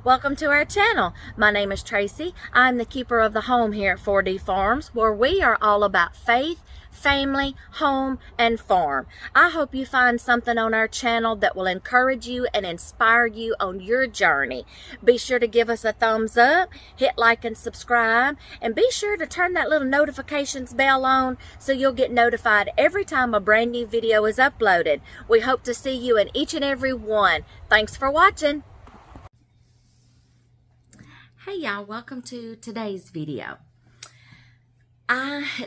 Welcome to our channel. My name is Tracy. I'm the keeper of the home here at 4D Farms, where we are all about faith, family, home, and farm. I hope you find something on our channel that will encourage you and inspire you on your journey. Be sure to give us a thumbs up, hit like and subscribe, and be sure to turn that little notifications bell on so you'll get notified every time a brand new video is uploaded. We hope to see you in each and every one. Thanks for watching. Hey y'all, welcome to today's video.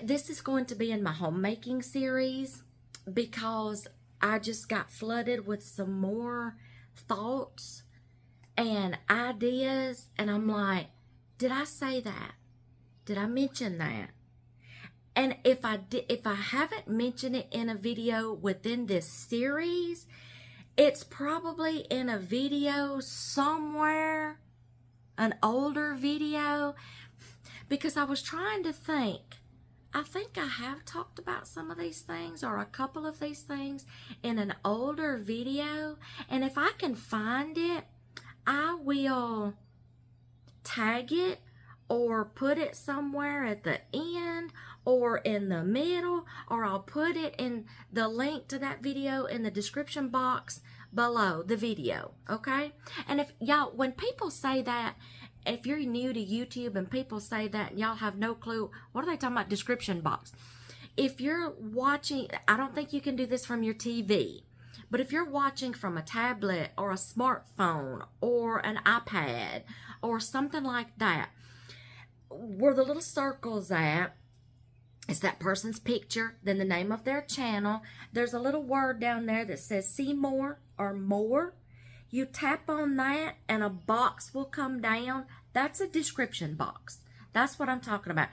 This is going to be in my homemaking series because I just got flooded with some more thoughts and ideas, and I'm like, did I say that? Did I mention that? And if I haven't mentioned it in a video within this series, it's probably in a video somewhere, an older video, because I was trying to think. I think I have talked about some of these things or a couple of these things in an older video, and if I can find it, I will tag it or put it somewhere at the end or in the middle, or I'll put it in the link to that video in the description box below the video, okay? And if y'all, when people say that, if you're new to YouTube and people say that and y'all have no clue, what are they talking about? Description box. If you're watching, I don't think you can do this from your TV, but if you're watching from a tablet or a smartphone or an iPad or something like that, where the little circle's at, it's that person's picture, then the name of their channel. There's a little word down there that says see more or more. You tap on that and a box will come down. That's a description box. That's what I'm talking about.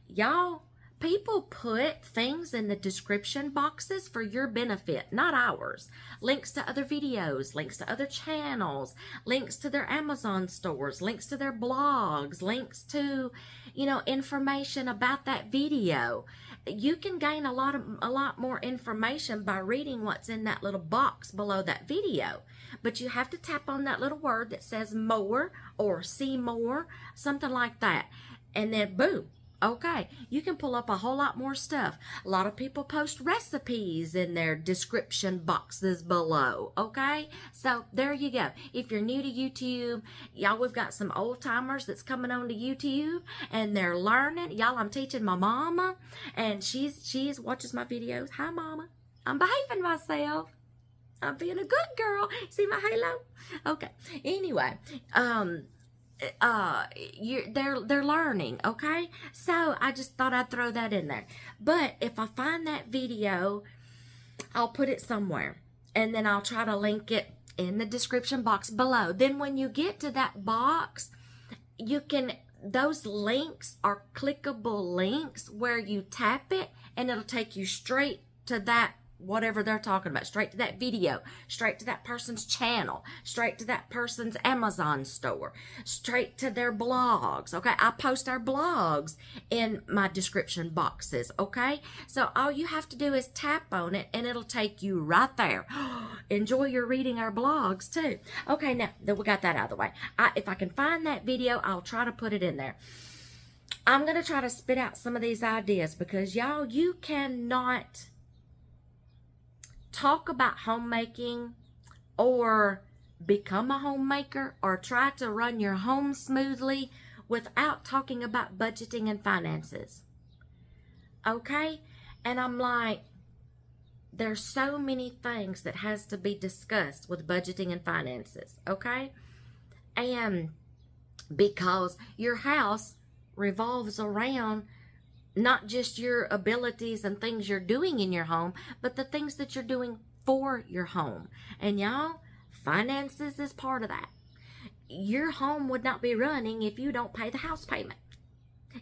Y'all, people put things in the description boxes for your benefit, not ours. Links to other videos, links to other channels, links to their Amazon stores, links to their blogs, links to, information about that video. You can gain a lot more information by reading what's in that little box below that video. But you have to tap on that little word that says more or see more, something like that. And then boom. Okay, you can pull up a whole lot more stuff. A lot of people post recipes in their description boxes below, okay? So there you go. If you're new to YouTube, y'all, we've got some old timers that's coming on to YouTube and they're learning. Y'all, I'm teaching my mama and she's watches my videos. Hi, Mama. I'm behaving myself. I'm being a good girl. See my halo? Okay. Anyway, they're learning, okay? So I just thought I'd throw that in there. But if I find that video, I'll put it somewhere and then I'll try to link it in the description box below. Then when you get to that box, those links are clickable links where you tap it and it'll take you straight to that, whatever they're talking about, straight to that video, straight to that person's channel, straight to that person's Amazon store, straight to their blogs, okay? I post our blogs in my description boxes, okay? So all you have to do is tap on it and it'll take you right there. Enjoy your reading our blogs too. Okay, now that we got that out of the way, if I can find that video, I'll try to put it in there. I'm going to try to spit out some of these ideas because y'all, you cannot talk about homemaking or become a homemaker or try to run your home smoothly without talking about budgeting and finances. Okay? And I'm like, there's so many things that has to be discussed with budgeting and finances. Okay? And because your house revolves around not just your abilities and things you're doing in your home, but the things that you're doing for your home. And y'all, finances is part of that. Your home would not be running if you don't pay the house payment,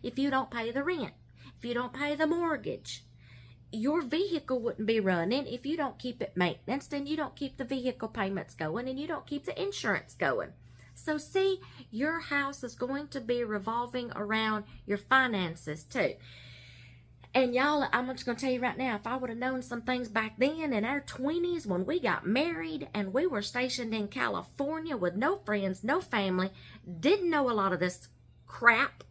if you don't pay the rent, if you don't pay the mortgage. Your vehicle wouldn't be running if you don't keep it maintenance, and you don't keep the vehicle payments going, and you don't keep the insurance going. So see, your house is going to be revolving around your finances too. And y'all, I'm just going to tell you right now, if I would have known some things back then in our 20s when we got married and we were stationed in California with no friends, no family, didn't know a lot of this crap.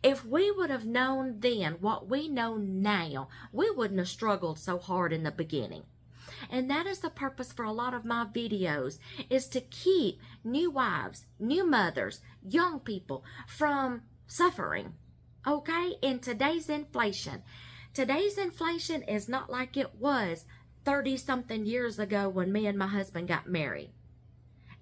If we would have known then what we know now, we wouldn't have struggled so hard in the beginning. And that is the purpose for a lot of my videos, is to keep new wives, new mothers, young people from suffering. Okay, in today's inflation is not like it was 30-something years ago when me and my husband got married.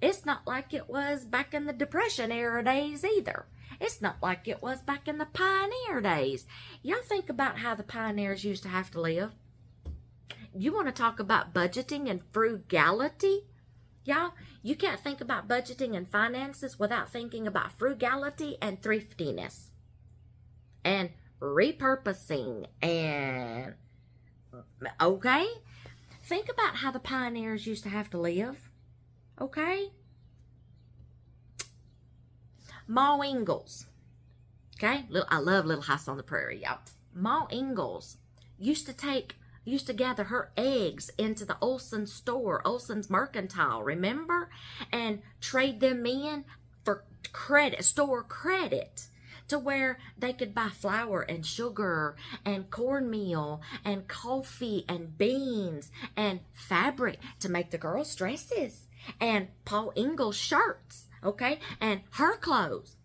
It's not like it was back in the Depression era days either. It's not like it was back in the pioneer days. Y'all think about how the pioneers used to have to live. You want to talk about budgeting and frugality? Y'all, you can't think about budgeting and finances without thinking about frugality and thriftiness. And repurposing and, okay? Think about how the pioneers used to have to live, okay? Ma Ingalls, okay? I love Little House on the Prairie, y'all. Ma Ingalls used to gather her eggs into the Olsen store, Olsen's Mercantile, remember? And trade them in for credit, store credit, to where they could buy flour and sugar and cornmeal and coffee and beans and fabric to make the girls' dresses and Paul Ingalls shirts, okay, and her clothes.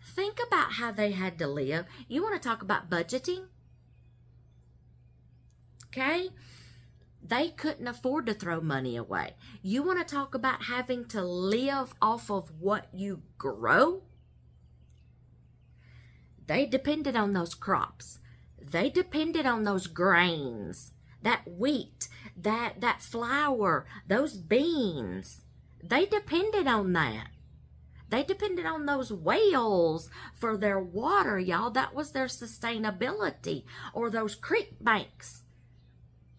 Think about how they had to live. You want to talk about budgeting? Okay? They couldn't afford to throw money away. You want to talk about having to live off of what you grow? They depended on those crops. They depended on those grains, that wheat, that flour, those beans. They depended on that. They depended on those whales for their water, y'all. That was their sustainability. Or those creek banks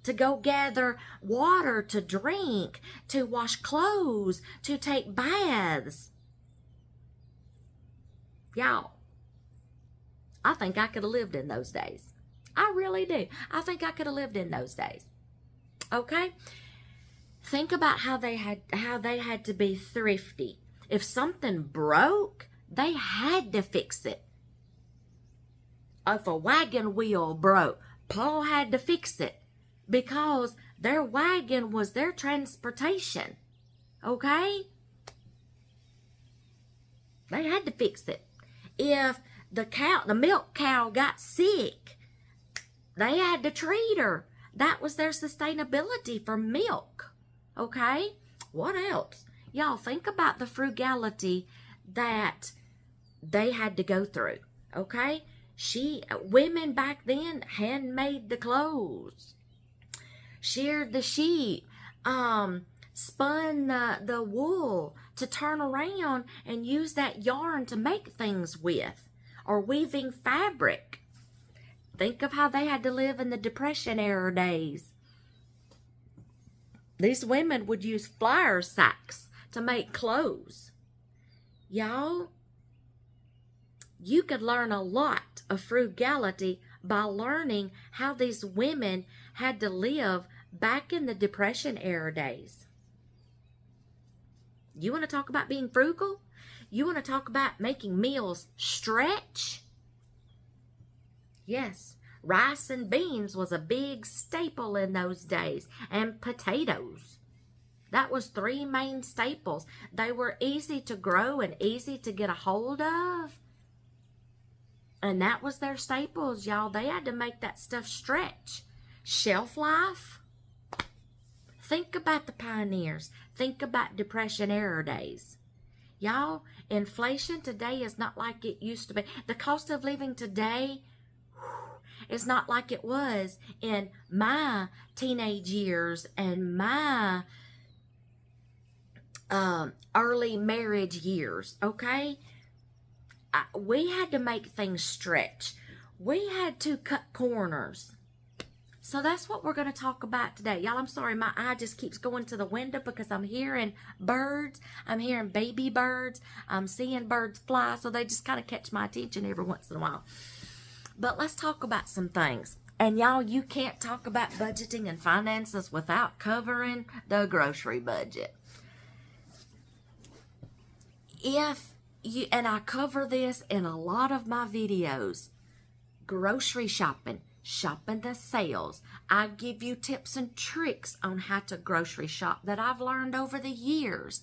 to go gather water to drink, to wash clothes, to take baths. Y'all, I think I could have lived in those days. I really do. I think I could have lived in those days. Okay? Think about how they had to be thrifty. If something broke, they had to fix it. If a wagon wheel broke, Paul had to fix it because their wagon was their transportation. Okay? They had to fix it. If the milk cow got sick, they had to treat her. That was their sustainability for milk. Okay? What else? Y'all, think about the frugality that they had to go through. Okay? Women back then handmade the clothes, sheared the sheep, spun the wool to turn around and use that yarn to make things with, or weaving fabric. Think of how they had to live in the Depression era days. These women would use flour sacks to make clothes. Y'all, you could learn a lot of frugality by learning how these women had to live back in the Depression era days. You want to talk about being frugal? You want to talk about making meals stretch? Yes, rice and beans was a big staple in those days, and potatoes. That was 3 main staples. They were easy to grow and easy to get a hold of. And that was their staples, y'all. They had to make that stuff stretch. Shelf life. Think about the pioneers. Think about Depression era days. Y'all, inflation today is not like it used to be. The cost of living today is not like it was in my teenage years and my early marriage years, okay? We had to make things stretch. We had to cut corners. So that's what we're going to talk about today. Y'all, I'm sorry, my eye just keeps going to the window because I'm hearing birds. I'm hearing baby birds. I'm seeing birds fly, so they just kind of catch my attention every once in a while. But let's talk about some things. And y'all, you can't talk about budgeting and finances without covering the grocery budget. If you, and I cover this in a lot of my videos, grocery shopping, shopping the sales. I give you tips and tricks on how to grocery shop that I've learned over the years.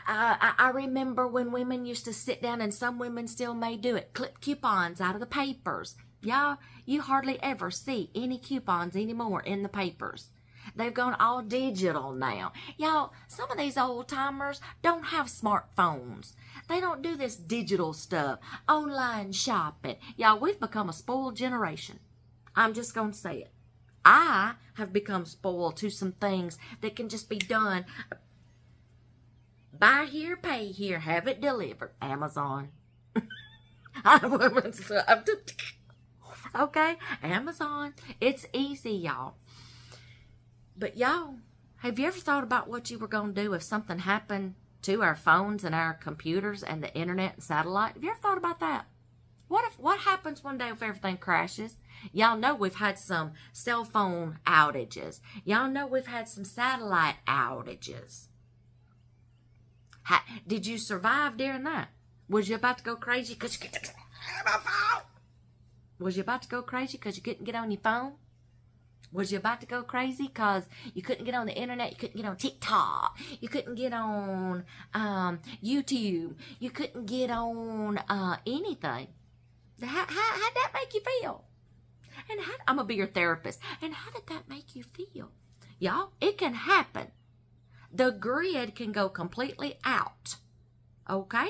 I remember when women used to sit down, and some women still may do it, clip coupons out of the papers. Y'all, you hardly ever see any coupons anymore in the papers. They've gone all digital now. Y'all, some of these old timers don't have smartphones. They don't do this digital stuff, online shopping. Y'all, we've become a spoiled generation. I'm just going to say it. I have become spoiled to some things that can just be done. Buy here, pay here, have it delivered. Amazon. Okay, Amazon. It's easy, y'all. But y'all, have you ever thought about what you were going to do if something happened to our phones and our computers and the internet and satellite? Have you ever thought about that? What happens one day if everything crashes? Y'all know we've had some cell phone outages. Y'all know we've had some satellite outages. Did you survive during that? Was you about to go crazy because you couldn't get on my phone? Was you about to go crazy because you couldn't get on your phone? Was you about to go crazy because you couldn't get on the internet? You couldn't get on TikTok. You couldn't get on YouTube. You couldn't get on anything. How'd that make you feel? And I'm going to be your therapist. And how did that make you feel? Y'all, it can happen. The grid can go completely out. Okay?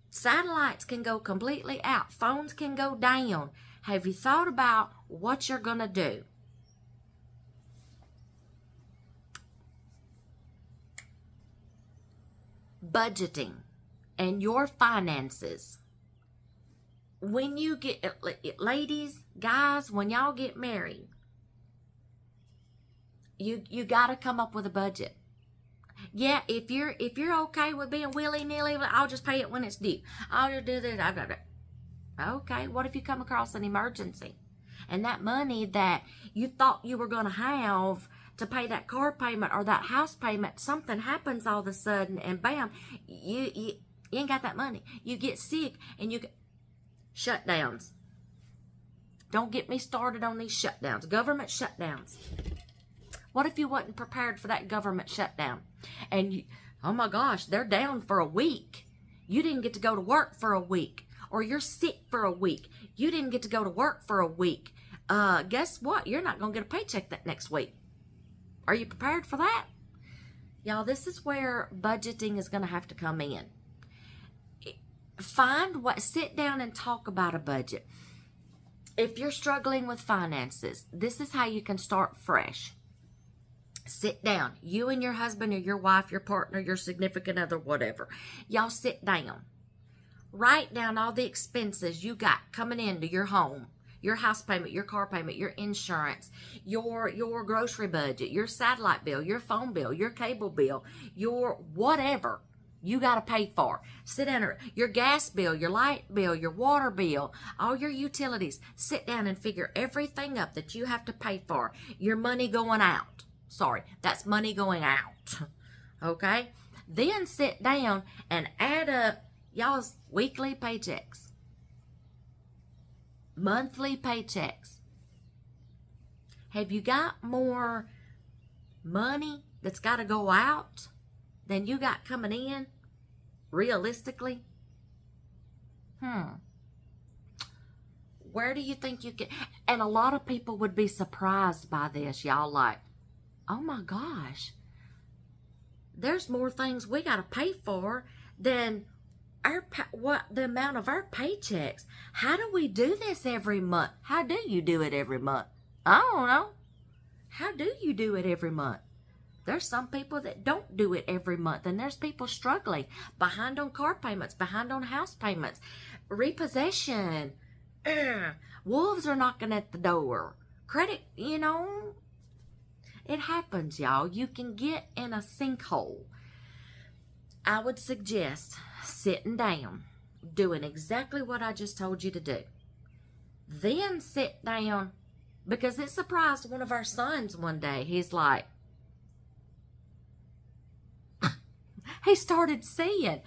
Satellites can go completely out. Phones can go down. Have you thought about what you're going to do? Budgeting and your finances. When you get, ladies, guys, when y'all get married, you got to come up with a budget. Yeah, if you're okay with being willy-nilly, I'll just pay it when it's due. I'll just do this. Okay, what if you come across an emergency? And that money that you thought you were going to have to pay that car payment or that house payment, something happens all of a sudden and bam, you ain't got that money. You get sick and you get shutdowns. Don't get me started on these shutdowns, government shutdowns. What if you wasn't prepared for that government shutdown? And you, oh my gosh, they're down for a week. You didn't get to go to work for a week. Or you're sick for a week. You didn't get to go to work for a week. Guess what? You're not going to get a paycheck that next week. Are you prepared for that? Y'all, this is where budgeting is going to have to come in. Sit down and talk about a budget. If you're struggling with finances, this is how you can start fresh. Sit down. You and your husband or your wife, your partner, your significant other, whatever. Y'all sit down. Write down all the expenses you got coming into your home. Your house payment, your car payment, your insurance, your grocery budget, your satellite bill, your phone bill, your cable bill, your whatever you got to pay for. Sit down. Your gas bill, your light bill, your water bill, all your utilities. Sit down and figure everything up that you have to pay for. Your money going out. Sorry, that's money going out. Okay? Then sit down and add up y'all's weekly paychecks, monthly paychecks. Have you got more money that's got to go out than you got coming in, realistically? Where do you think you can? And a lot of people would be surprised by this, y'all, like, oh my gosh, there's more things we got to pay for than the amount of our paychecks. How do we do this every month? How do you do it every month? I don't know. How do you do it every month? There's some people that don't do it every month, and there's people struggling, behind on car payments, behind on house payments, repossession. Wolves are knocking at the door. Credit, it happens, y'all. You can get in a sinkhole. I would suggest sitting down, doing exactly what I just told you to do. Then sit down, because it surprised one of our sons one day. He's like, he started saying,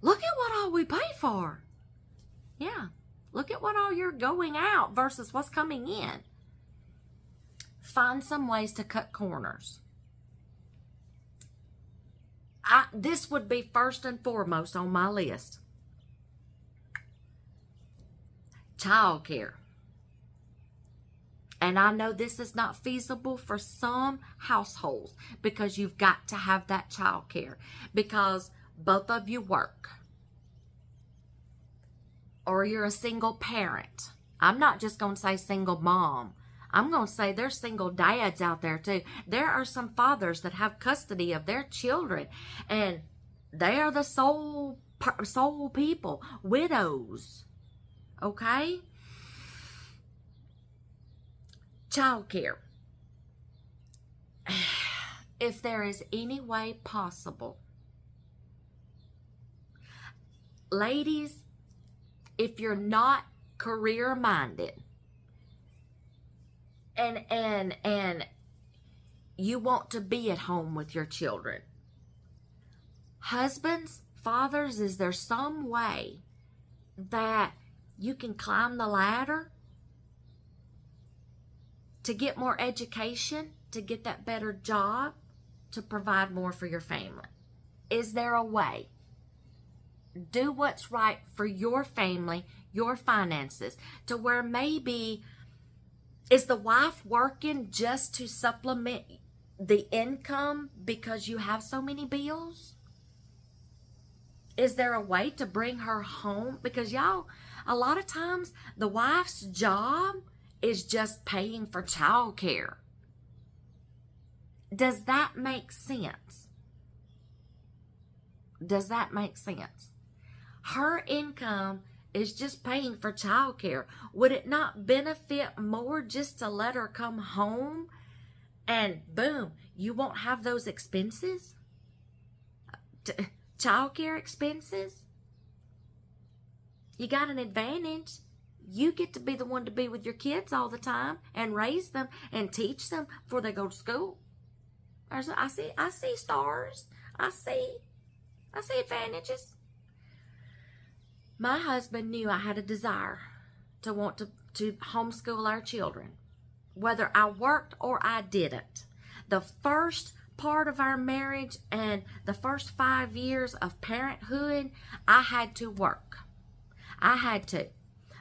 look at what all we pay for. Yeah, look at what all you're going out versus what's coming in. Find some ways to cut corners. This would be first and foremost on my list. Childcare. And I know this is not feasible for some households because you've got to have that childcare because both of you work. Or you're a single parent. I'm not just going to say single mom. I'm going to say there's single dads out there too. There are some fathers that have custody of their children and they are the sole people, widows. Okay? Childcare. If there is any way possible, ladies, if you're not career minded and you want to be at home with your children, husbands, fathers, is there some way that you can climb the ladder to get more education, to get that better job, to provide more for your family? Is there a way? Do what's right for your family, your finances, to where maybe, is the wife working just to supplement the income because you have so many bills? Is there a way to bring her home? Because y'all, a lot of times the wife's job is just paying for childcare. Does that make sense? Does that make sense? Her income is just paying for childcare. Would it not benefit more just to let her come home and boom, you won't have those expenses? Childcare expenses? You got an advantage. You get to be the one to be with your kids all the time and raise them and teach them before they go to school. I see stars. I see advantages. My husband knew I had a desire to want to homeschool our children, whether I worked or I didn't. The first part of our marriage and the first 5 years of parenthood, I had to work. I had to.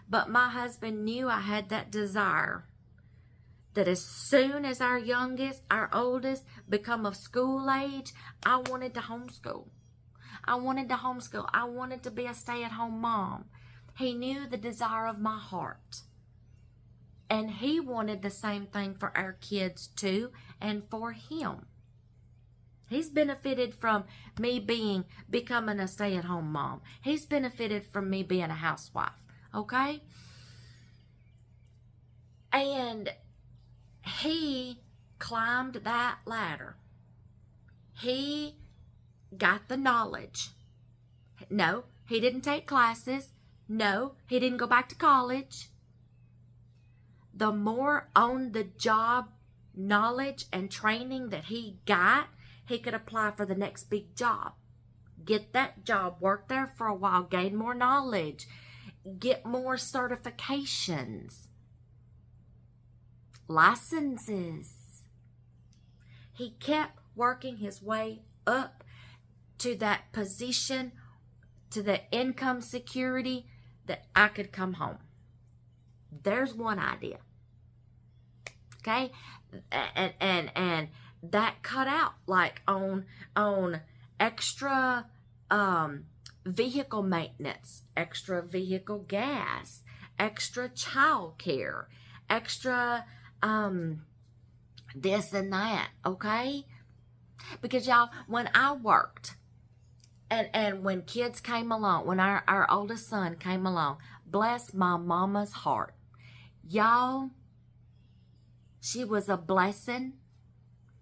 But my husband knew I had that desire that as soon as our youngest, our oldest, become of school age, I wanted to homeschool. I wanted to homeschool. I wanted to be a stay-at-home mom. He knew the desire of my heart. And he wanted the same thing for our kids too, and for him. He's benefited from me becoming a stay-at-home mom. He's benefited from me being a housewife. Okay? And he climbed that ladder. He got the knowledge. No, he didn't take classes. No, he didn't go back to college. The more on-the-job knowledge and training that he got, he could apply for the next big job. Get that job, work there for a while, gain more knowledge, get more certifications, licenses. He kept working his way up to that position, to the income security that I could come home. There's one idea. Okay? And that cut out like on extra vehicle maintenance, extra vehicle gas, extra child care, extra this and that, okay? Because y'all, when I worked, and when kids came along, when our oldest son came along, bless my mama's heart. Y'all, she was a blessing.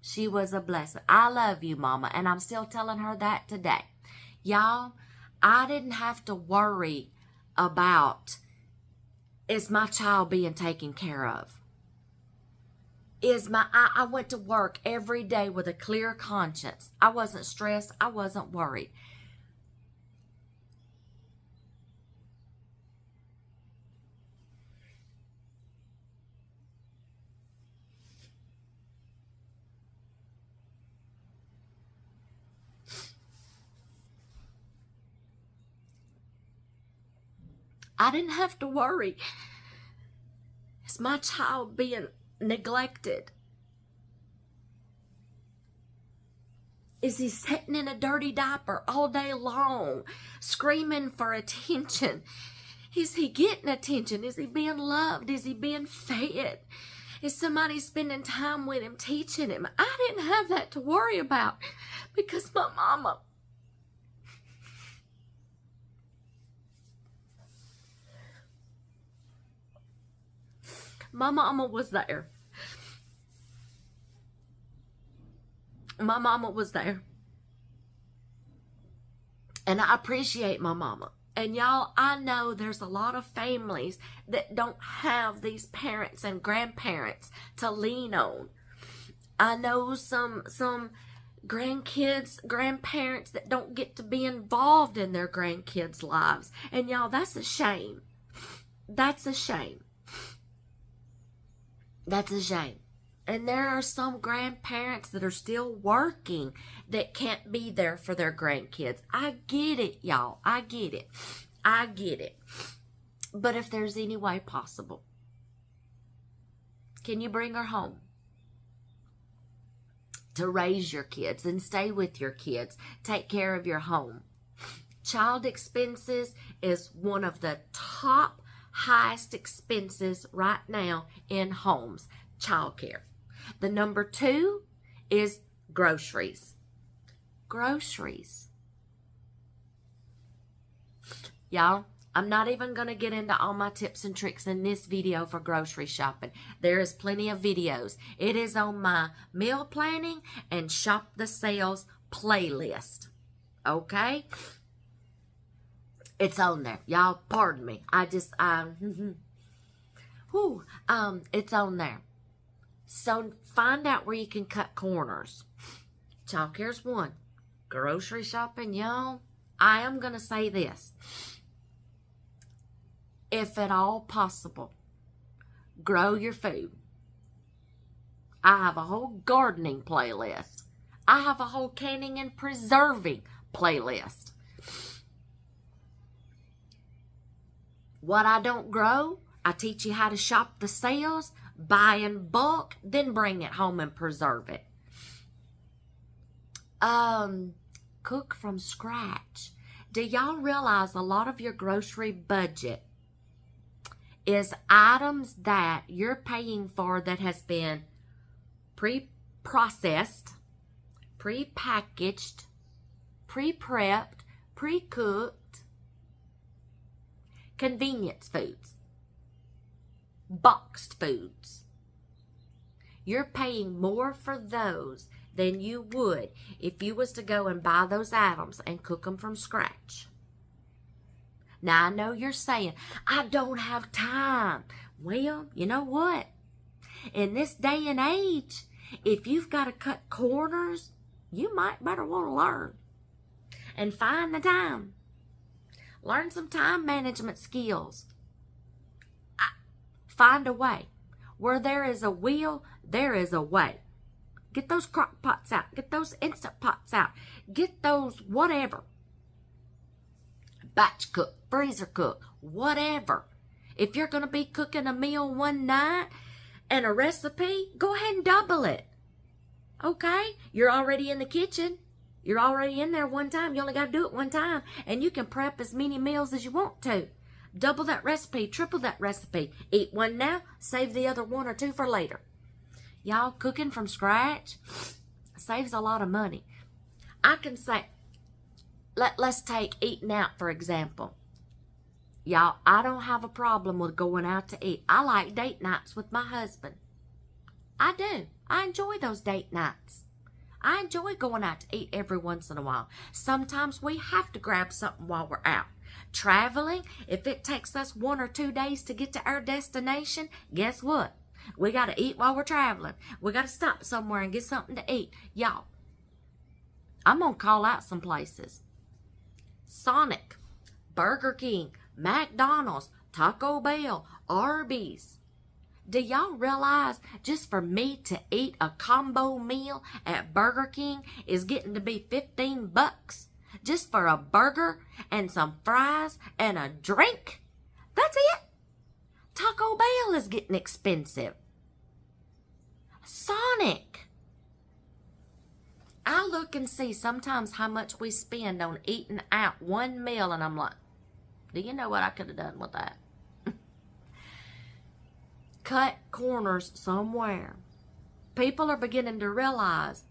She was a blessing. I love you, Mama, and I'm still telling her that today. Y'all, I didn't have to worry about, is my child being taken care of? I went to work every day with a clear conscience. I wasn't stressed. I wasn't worried. I didn't have to worry. Is my child being neglected? Is he sitting in a dirty diaper all day long, screaming for attention? Is he getting attention? Is he being loved? Is he being fed? Is somebody spending time with him, teaching him? I didn't have that to worry about because my mama, was there. My mama was there. And I appreciate my mama. And y'all, I know there's a lot of families that don't have these parents and grandparents to lean on. I know some grandkids, grandparents that don't get to be involved in their grandkids' lives. And y'all, that's a shame. That's a shame. That's a shame. And there are some grandparents that are still working that can't be there for their grandkids. I get it, y'all. I get it. I get it. But if there's any way possible, can you bring her home to raise your kids and stay with your kids? Take care of your home. Child expenses is one of the top highest expenses right now in homes. Child care. The number 2 is groceries. Groceries. Y'all, I'm not even going to get into all my tips and tricks in this video for grocery shopping. There is plenty of videos. It is on my meal planning and shop the sales playlist. Okay? It's on there. Y'all, pardon me. It's on there. So find out where you can cut corners. Childcare's one. Grocery shopping, y'all, I am going to say this. If at all possible, grow your food. I have a whole gardening playlist. I have a whole canning and preserving playlist. What I don't grow, I teach you how to shop the sales, buy in bulk, then bring it home and preserve it. Cook from scratch. Do y'all realize a lot of your grocery budget is items that you're paying for that has been pre-processed, pre-packaged, pre-prepped, pre-cooked, convenience foods, boxed foods. You're paying more for those than you would if you was to go and buy those items and cook them from scratch. Now, I know you're saying, I don't have time. Well, you know what? In this day and age, if you've got to cut corners, you might better want to learn and find the time. Learn some time management skills. Find a way. Where there is a will, there is a way. Get those crock pots out. Get those Instant Pots out. Get those whatever. Batch cook, freezer cook, whatever. If you're going to be cooking a meal one night and a recipe, go ahead and double it. Okay? You're already in the kitchen. You're already in there one time. You only got to do it one time. And you can prep as many meals as you want to. Double that recipe, triple that recipe. Eat one now, save the other 1 or 2 for later. Y'all, cooking from scratch saves a lot of money. I can say, let's take eating out, for example. Y'all, I don't have a problem with going out to eat. I like date nights with my husband. I do. I enjoy those date nights. I enjoy going out to eat every once in a while. Sometimes we have to grab something while we're out. Traveling, if it takes us 1 or 2 days to get to our destination, guess what? We got to eat while we're traveling. We got to stop somewhere and get something to eat. Y'all, I'm going to call out some places. Sonic, Burger King, McDonald's, Taco Bell, Arby's. Do y'all realize just for me to eat a combo meal at Burger King is getting to be $15? Just for a burger and some fries and a drink? That's it. Taco Bell is getting expensive. Sonic. I look and see sometimes how much we spend on eating out one meal, and I'm like, do you know what I could have done with that? Cut corners somewhere. People are beginning to realize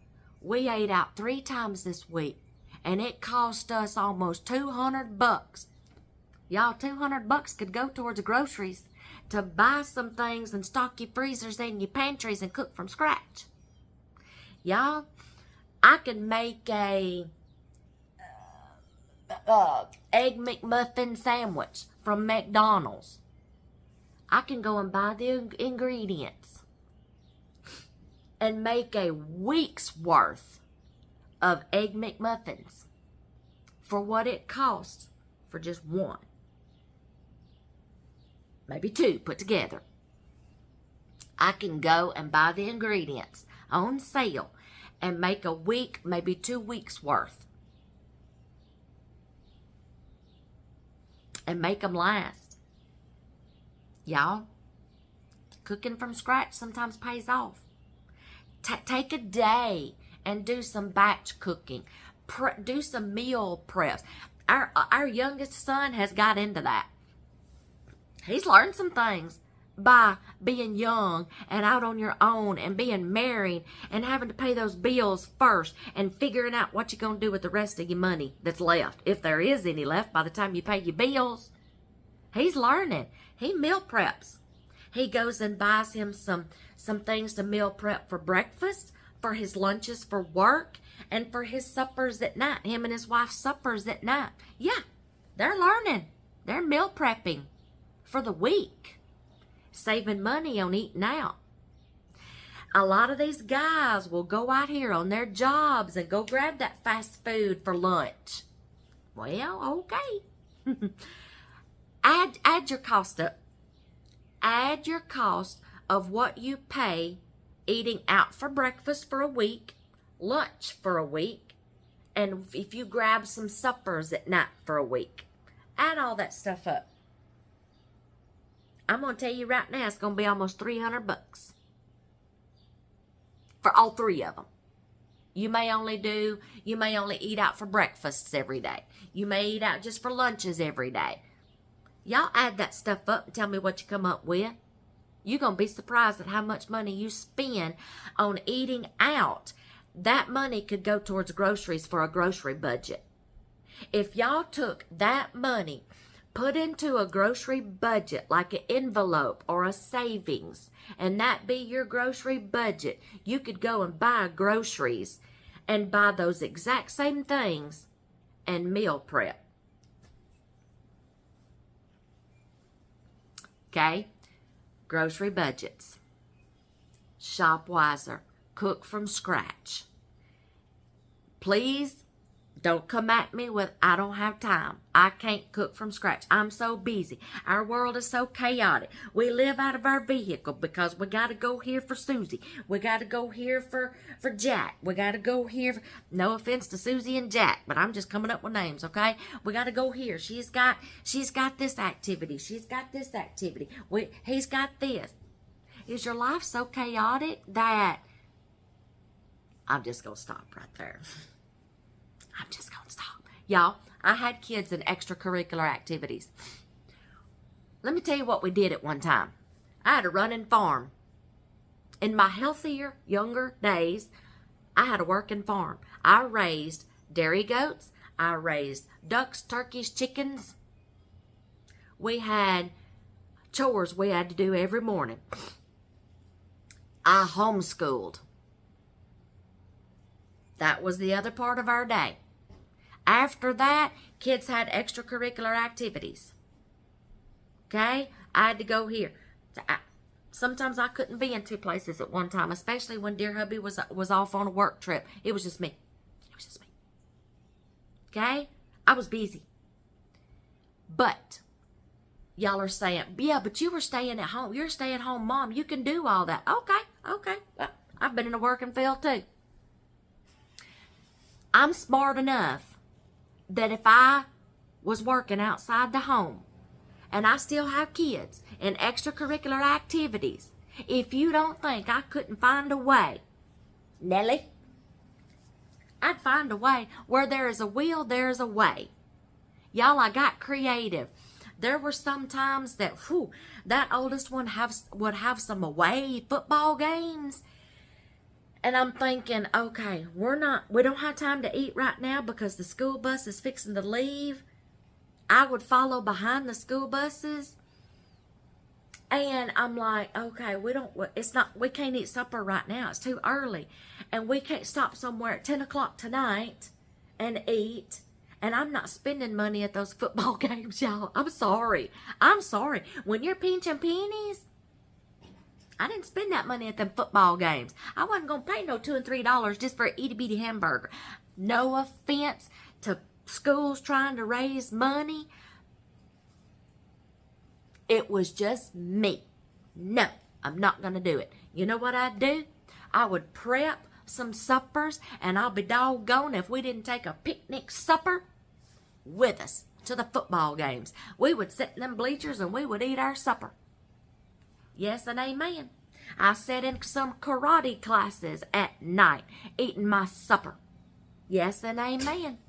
we ate out 3 times this week, and it cost us almost $200. Y'all, $200 could go towards groceries to buy some things and stock your freezers and your pantries and cook from scratch. Y'all, I could make a egg McMuffin sandwich from McDonald's. I can go and buy the ingredients and make a week's worth of egg McMuffins for what it costs for just 1. Maybe 2 put together. I can go and buy the ingredients on sale and make a week, maybe 2 weeks worth. And make them last. Y'all, cooking from scratch sometimes pays off. Take a day and do some batch cooking. Do some meal preps. Our youngest son has got into that. He's learned some things by being young and out on your own and being married and having to pay those bills first and figuring out what you're going to do with the rest of your money that's left. If there is any left by the time you pay your bills. He's learning. He meal preps. He goes and buys him some things to meal prep for breakfast, for his lunches for work, and for his suppers at night. Him and his wife's suppers at night. Yeah, they're learning. They're meal prepping for the week. Saving money on eating out. A lot of these guys will go out here on their jobs and go grab that fast food for lunch. Well, okay. Add your cost up. Add your cost of what you pay eating out for breakfast for a week, lunch for a week, and if you grab some suppers at night for a week. Add all that stuff up. I'm going to tell you right now, it's going to be almost $300 for all 3 of them. You may only eat out for breakfasts every day. You may eat out just for lunches every day. Y'all add that stuff up and tell me what you come up with. You're going to be surprised at how much money you spend on eating out. That money could go towards groceries for a grocery budget. If y'all took that money, put into a grocery budget like an envelope or a savings, and that be your grocery budget, you could go and buy groceries and buy those exact same things and meal prep. Okay? Grocery budgets. Shop wiser. Cook from scratch. Please don't come at me with, I don't have time. I can't cook from scratch. I'm so busy. Our world is so chaotic. We live out of our vehicle because we got to go here for Susie. We got to go here for Jack. We got to go here. No offense to Susie and Jack, but I'm just coming up with names, okay? We got to go here. She's got this activity. She's got this activity. He's got this. Is your life so chaotic that I'm just going to stop right there? I'm just going to stop. Y'all, I had kids in extracurricular activities. Let me tell you what we did at one time. I had a running farm. In my healthier, younger days, I had a working farm. I raised dairy goats. I raised ducks, turkeys, chickens. We had chores we had to do every morning. I homeschooled. That was the other part of our day. After that, kids had extracurricular activities. Okay? I had to go here. Sometimes I couldn't be in two places at one time, especially when dear hubby was off on a work trip. It was just me. It was just me. Okay? I was busy. But y'all are saying, yeah, but you were staying at home. You're a stay-at-home mom. You can do all that. Okay. Well, I've been in a working field too. I'm smart enough that if I was working outside the home and I still have kids and extracurricular activities, if you don't think I couldn't find a way, Nellie, I'd find a way. Where there is a will, there is a way. Y'all, I got creative. There were some times that, that oldest one would have some away football games. And I'm thinking, okay, we don't have time to eat right now because the school bus is fixing to leave. I would follow behind the school buses. And I'm like, okay, we can't eat supper right now. It's too early. And we can't stop somewhere at 10 o'clock tonight and eat. And I'm not spending money at those football games, y'all. I'm sorry. When you're pinching pennies, I didn't spend that money at them football games. I wasn't going to pay no $2 and $3 just for an itty-bitty hamburger. No offense to schools trying to raise money. It was just me. No, I'm not going to do it. You know what I'd do? I would prep some suppers, and I'll be doggone if we didn't take a picnic supper with us to the football games. We would sit in them bleachers and we would eat our supper. Yes and amen. I sat in some karate classes at night eating my supper. Yes and amen.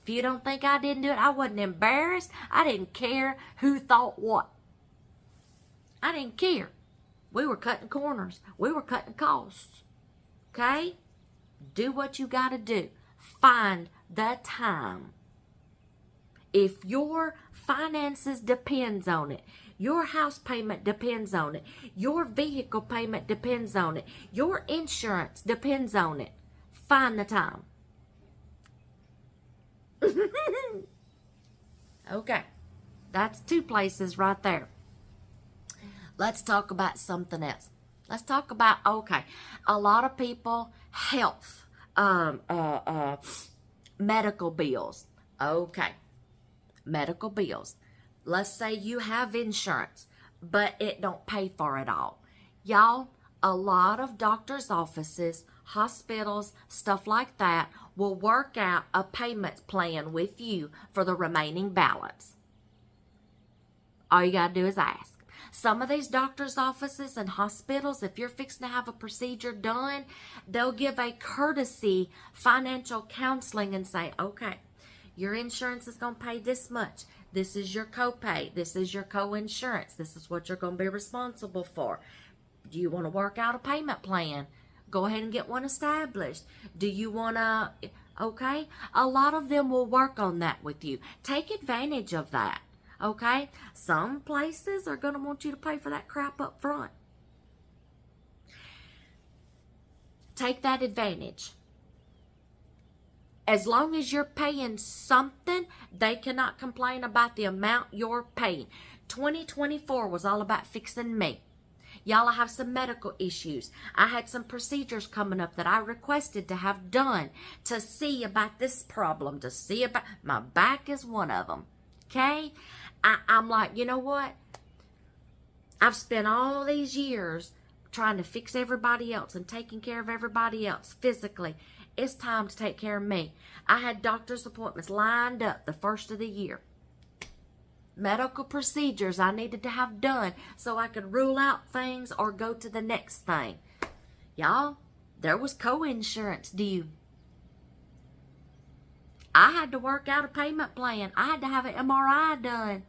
If you don't think I didn't do it, I wasn't embarrassed. I didn't care who thought what. I didn't care. We were cutting corners. We were cutting costs. Okay? Do what you got to do. Find the time. If your finances depends on it, your house payment depends on it, your vehicle payment depends on it, your insurance depends on it, find the time. Okay, that's two places right there. Let's talk about something else. Let's talk about, okay, a lot of people, health, medical bills. Okay, medical bills. Let's say you have insurance, but it don't pay for it all. Y'all, a lot of doctors' offices, hospitals, stuff like that will work out a payment plan with you for the remaining balance. All you got to do is ask. Some of these doctors' offices and hospitals, if you're fixing to have a procedure done, they'll give a courtesy financial counseling and say, okay, your insurance is going to pay this much. This is your copay. This is your co-insurance. This is what you're going to be responsible for. Do you want to work out a payment plan? Go ahead and get one established. Do you want to, okay? A lot of them will work on that with you. Take advantage of that, okay? Some places are going to want you to pay for that crap up front. Take that advantage. As long as you're paying something, they cannot complain about the amount you're paying. 2024 was all about fixing me. Y'all, I have some medical issues. I had some procedures coming up that I requested to have done to see about this problem, to see about, my back is one of them. Okay? I'm like, you know what? I've spent all these years trying to fix everybody else and taking care of everybody else physically. It's time to take care of me. I had doctor's appointments lined up the first of the year. Medical procedures I needed to have done so I could rule out things or go to the next thing. Y'all, there was co-insurance due. I had to work out a payment plan. I had to have an MRI done.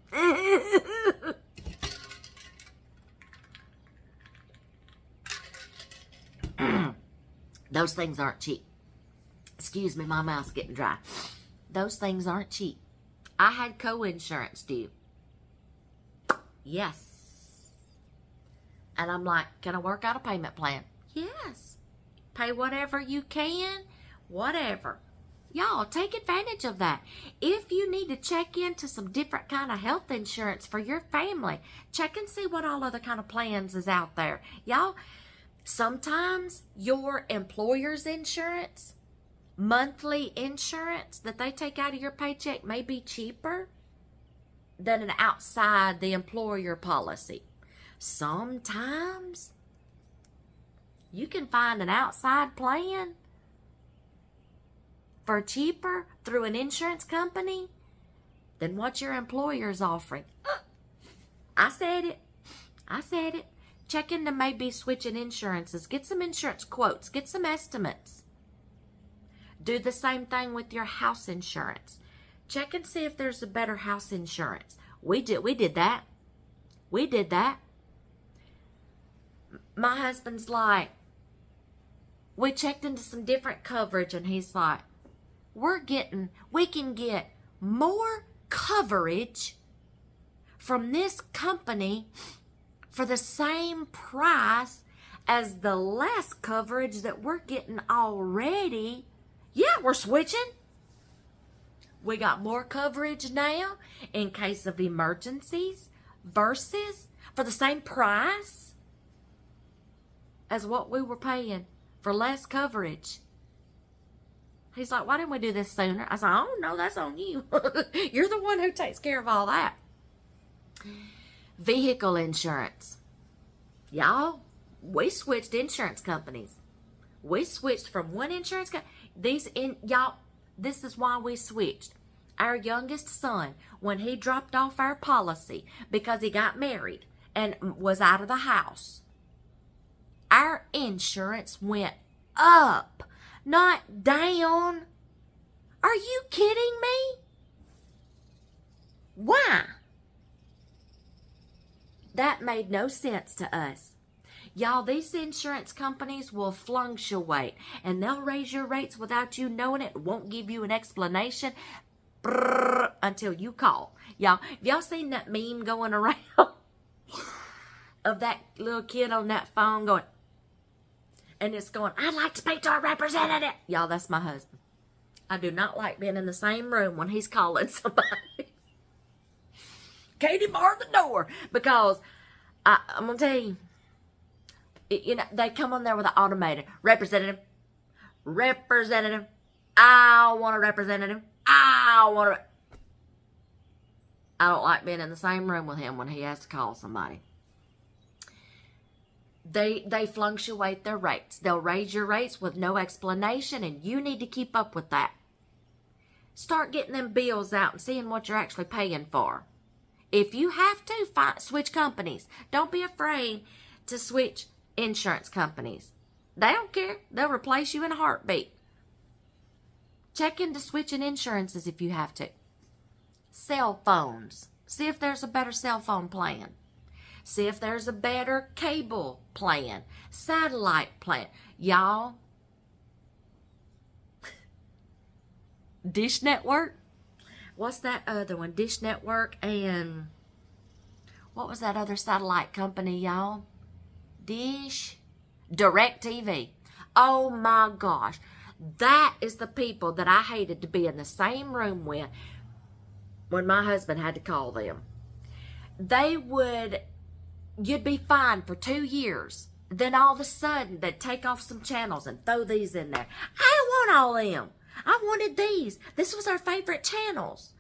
Those things aren't cheap. Excuse me, my mouth's getting dry. Those things aren't cheap. I had co-insurance due. Yes. And I'm like, can I work out a payment plan? Yes. Pay whatever you can whatever. Y'all, take advantage of that. If you need to check into some different kind of health insurance for your family, check and see what all other kind of plans is out there. Y'all, sometimes your employer's insurance, monthly insurance that they take out of your paycheck may be cheaper than an outside the employer policy. Sometimes you can find an outside plan for cheaper through an insurance company than what your employer's offering. I said it. Check into maybe switching insurances. Get some insurance quotes. Get some estimates. Do the same thing with your house insurance. Check and see if there's a better house insurance. We did that. My husband's like, we checked into some different coverage, and he's like, we can get more coverage from this company for the same price as the less coverage that we're getting already. Yeah, we're switching. We got more coverage now in case of emergencies versus for the same price as what we were paying for less coverage. He's like, why didn't we do this sooner? I said, oh, no, that's on you. You're the one who takes care of all that. Vehicle insurance. Y'all, we switched insurance companies. We switched from one insurance company. This is why we switched. Our youngest son, when he dropped off our policy because he got married and was out of the house, our insurance went up, not down. Are you kidding me? Why? That made no sense to us. Y'all, these insurance companies will fluctuate, and they'll raise your rates without you knowing it. Won't give you an explanation until you call. Y'all, have y'all seen that meme going around of that little kid on that phone going, and it's going, I'd like to speak to a representative. Y'all, that's my husband. I do not like being in the same room when he's calling somebody. Katie, bar the door. Because I'm going to tell you, they come on there with an automated representative. I want a representative. I don't like being in the same room with him when he has to call somebody. They fluctuate their rates. They'll raise your rates with no explanation, and you need to keep up with that. Start getting them bills out and seeing what you're actually paying for. If you have to, switch companies. Don't be afraid to switch insurance companies. They don't care. They'll replace you in a heartbeat. Check into switching insurances if you have to. Cell phones. See if there's a better cell phone plan. See if there's a better cable plan. Satellite plan. Y'all, Dish Network. What's that other one? Dish Network and what was that other satellite company, y'all? Dish, DirecTV. Oh my gosh. That is the people that I hated to be in the same room with when my husband had to call them. You'd be fine for 2 years. Then all of a sudden, they'd take off some channels and throw these in there. I don't want all them. I wanted these. This was our favorite channels.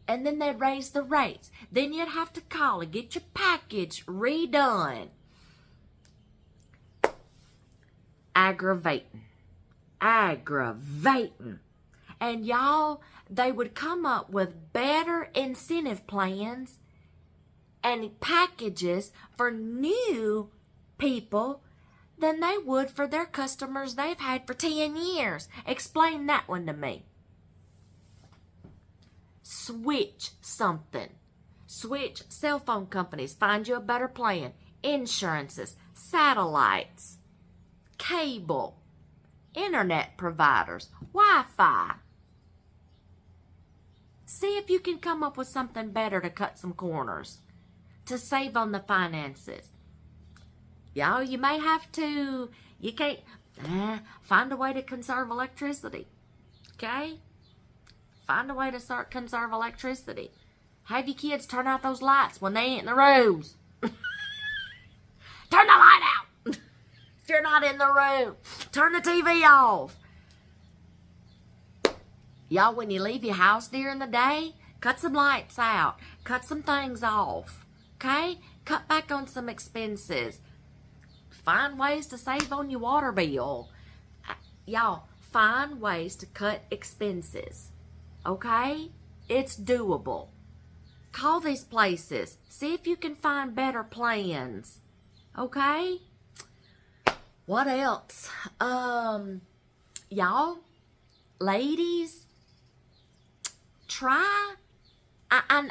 And then they'd raise the rates. Then you'd have to call and get your package redone. Aggravating. And y'all, they would come up with better incentive plans and packages for new people than they would for their customers they've had for 10 years. Explain that one to me. Switch something. Switch cell phone companies. Find you a better plan. Insurances, satellites, cable, internet providers, Wi-Fi. See if you can come up with something better to cut some corners, to save on the finances. Y'all, you may have to, Find a way to conserve electricity. Okay? Find a way to conserve electricity. Have your kids turn out those lights when they ain't in the rooms. Turn the light out if you're not in the room. Turn the TV off. Y'all, when you leave your house during the day, cut some lights out. Cut some things off. Okay? Cut back on some expenses. Find ways to save on your water bill. Y'all, find ways to cut expenses. Okay? It's doable. Call these places. See if you can find better plans. Okay? What else? Y'all, ladies, try.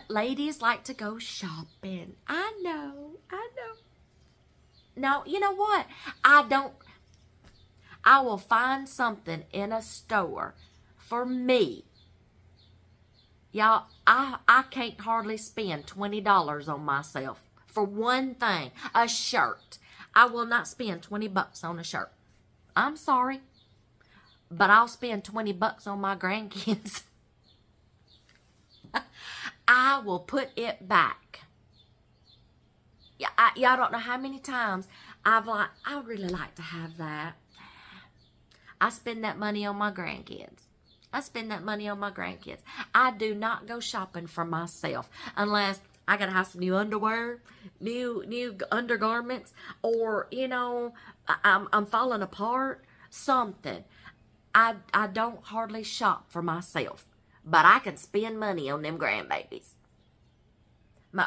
Ladies like to go shopping. I know. No, you know what? I will find something in a store for me. Y'all, I can't hardly spend $20 on myself for one thing, a shirt. I will not spend $20 on a shirt. I'm sorry, but I'll spend $20 on my grandkids. I will put it back. Y'all don't know how many times I would really like to have that. I spend that money on my grandkids. I do not go shopping for myself unless I gotta have some new underwear, new undergarments, or I'm falling apart. Something. I don't hardly shop for myself, but I can spend money on them grandbabies.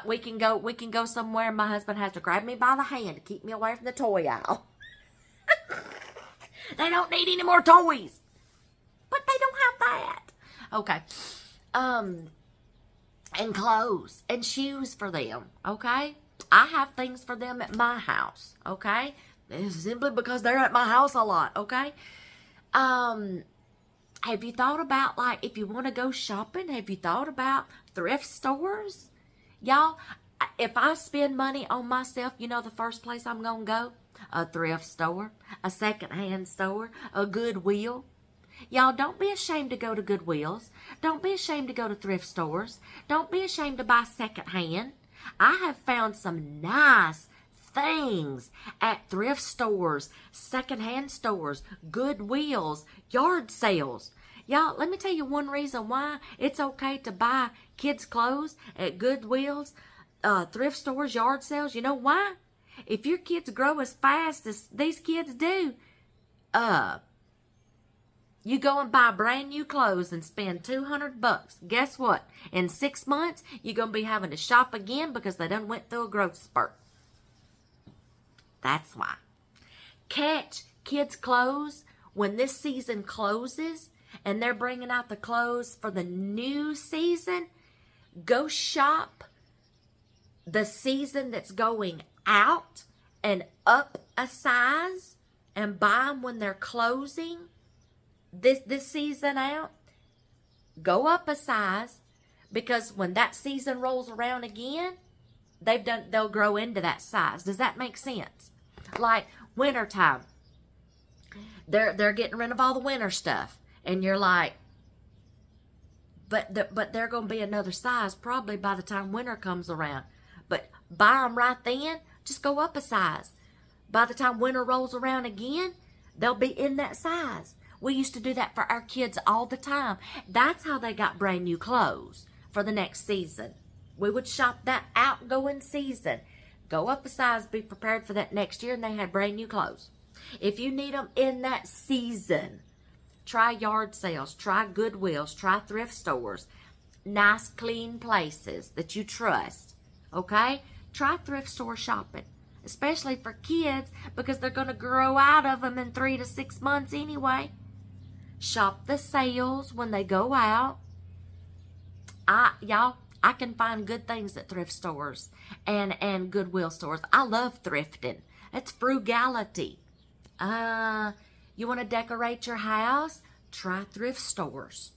We can go somewhere. My husband has to grab me by the hand to keep me away from the toy aisle. They don't need any more toys. But they don't have that. Okay. And clothes and shoes for them. Okay. I have things for them at my house. Okay. It's simply because they're at my house a lot. Okay. Have you thought about, like, if you want to go shopping, have you thought about thrift stores? Y'all, if I spend money on myself, you know the first place I'm going to go? A thrift store, a secondhand store, a Goodwill. Y'all, don't be ashamed to go to Goodwills. Don't be ashamed to go to thrift stores. Don't be ashamed to buy secondhand. I have found some nice things at thrift stores, secondhand stores, Goodwills, yard sales. Y'all, let me tell you one reason why it's okay to buy kids' clothes at Goodwills, thrift stores, yard sales. You know why? If your kids grow as fast as these kids do, you go and buy brand new clothes and spend $200. Guess what? In 6 months, you're going to be having to shop again because they done went through a growth spurt. That's why. Catch kids' clothes when this season closes and they're bringing out the clothes for the new season. Go shop the season that's going out and up a size and buy them when they're closing this season out. Go up a size, because when that season rolls around again, they'll grow into that size. Does that make sense? Like wintertime, they're getting rid of all the winter stuff, and you're like, but they're going to be another size probably by the time winter comes around. But buy them right then. Just go up a size. By the time winter rolls around again, they'll be in that size. We used to do that for our kids all the time. That's how they got brand new clothes for the next season. We would shop that outgoing season. Go up a size, be prepared for that next year, and they had brand new clothes. If you need them in that season, try yard sales, try Goodwills, try thrift stores, nice clean places that you trust. Okay? Try thrift store shopping, especially for kids, because they're going to grow out of them in 3 to 6 months anyway. Shop the sales when they go out. Y'all, I can find good things at thrift stores and Goodwill stores. I love thrifting. It's frugality. You want to decorate your house? Try thrift stores.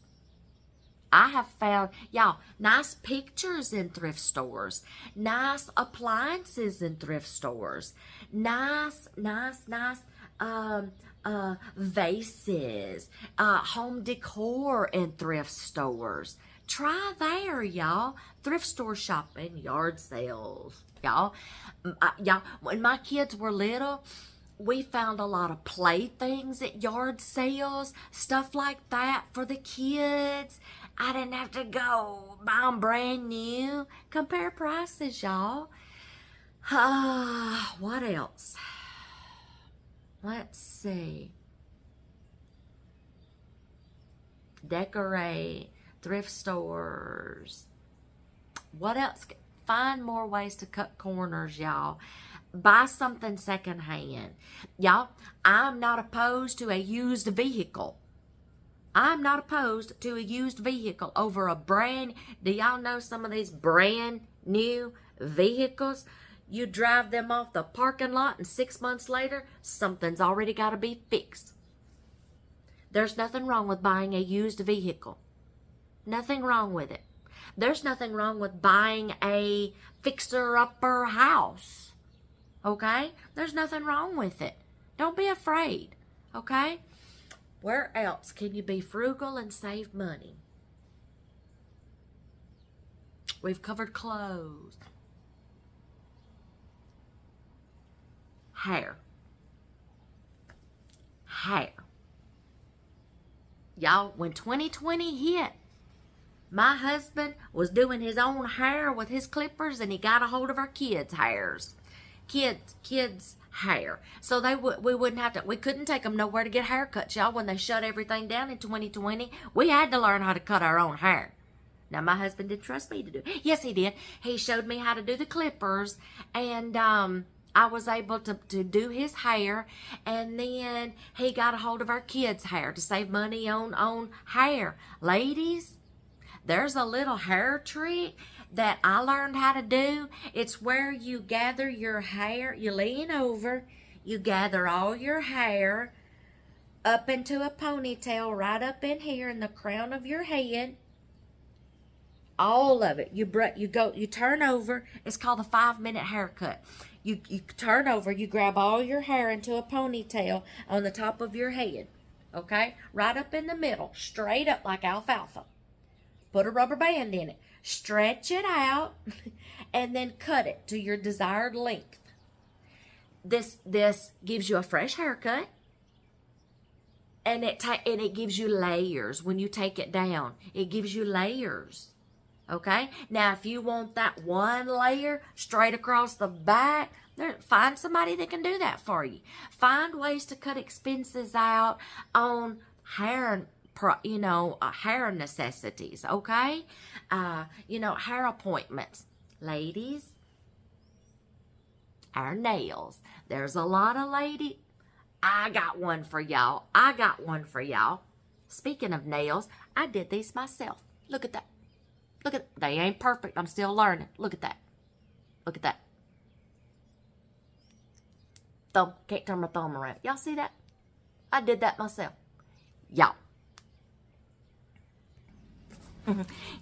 I have found, y'all, nice pictures in thrift stores. Nice appliances in thrift stores. Nice vases, home decor in thrift stores. Try there, y'all. Thrift store shopping, yard sales, y'all. Y'all, when my kids were little, we found a lot of playthings at yard sales, stuff like that for the kids. I didn't have to go buy them brand new. Compare prices, y'all. What else? Let's see. Decorate, thrift stores. What else? Find more ways to cut corners, y'all. Buy something secondhand. Y'all, I'm not opposed to a used vehicle. I'm not opposed to a used vehicle over a brand. Do y'all know some of these brand new vehicles? You drive them off the parking lot and 6 months later, something's already got to be fixed. There's nothing wrong with buying a used vehicle. Nothing wrong with it. There's nothing wrong with buying a fixer-upper house. Okay? There's nothing wrong with it. Don't be afraid. Okay? Where else can you be frugal and save money? We've covered clothes. Hair. Y'all, when 2020 hit, my husband was doing his own hair with his clippers, and he got a hold of our kids' hairs. Kids' hair. So we wouldn't have to, we couldn't take them nowhere to get haircuts, y'all. When they shut everything down in 2020, we had to learn how to cut our own hair. Now, my husband didn't trust me to do it. Yes, he did. He showed me how to do the clippers, and I was able to do his hair, and then he got a hold of our kids' hair to save money on hair. Ladies, there's a little hair trick that I learned how to do. It's where you gather your hair, you lean over, you gather all your hair up into a ponytail right up in here in the crown of your head. All of it. You turn over. It's called a 5-minute haircut. You turn over, you grab all your hair into a ponytail on the top of your head. Okay? Right up in the middle, straight up like alfalfa. Put a rubber band in it. Stretch it out and then cut it to your desired length. This gives you a fresh haircut, and it gives you layers when you take it down. It gives you layers. Okay? Now, if you want that one layer straight across the back, find somebody that can do that for you. Find ways to cut expenses out on hair, hair necessities, okay? Hair appointments. Ladies, our nails. There's a lot of I got one for y'all. Speaking of nails, I did these myself. Look at that. They ain't perfect. I'm still learning. Look at that. Thumb. Can't turn my thumb around. Y'all see that? I did that myself. Y'all.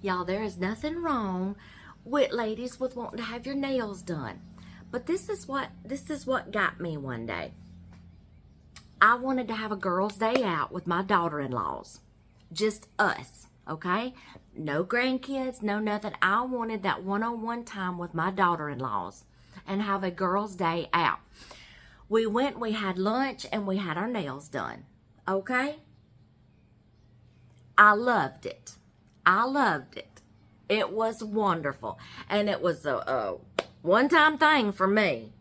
Y'all, there is nothing wrong with ladies with wanting to have your nails done. But this is what got me one day. I wanted to have a girls' day out with my daughter-in-laws. Just us. Okay? No grandkids, no nothing. I wanted that one-on-one time with my daughter-in-laws and have a girls' day out. We went, we had lunch, and we had our nails done. Okay? I loved it. It was wonderful. And it was a one-time thing for me.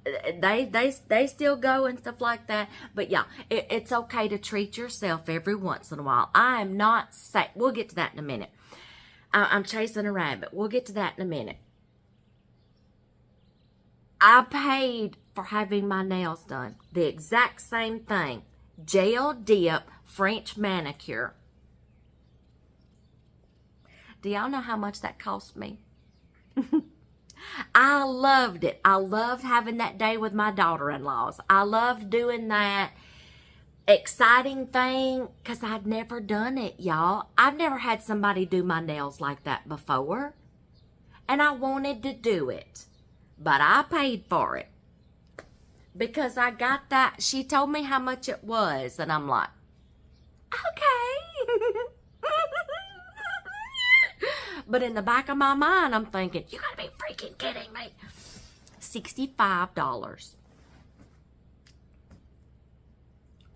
They still go and stuff like that. But yeah, it's okay to treat yourself every once in a while. I am not saying, we'll get to that in a minute. I'm chasing a rabbit. We'll get to that in a minute. I paid for having my nails done. The exact same thing. Gel dip French manicure. Do y'all know how much that cost me? I loved it. I loved having that day with my daughter-in-laws. I loved doing that exciting thing because I'd never done it, y'all. I've never had somebody do my nails like that before. And I wanted to do it. But I paid for it. because I got that. She told me how much it was, and I'm like, okay. But in the back of my mind, I'm thinking, you gotta be freaking kidding me. $65.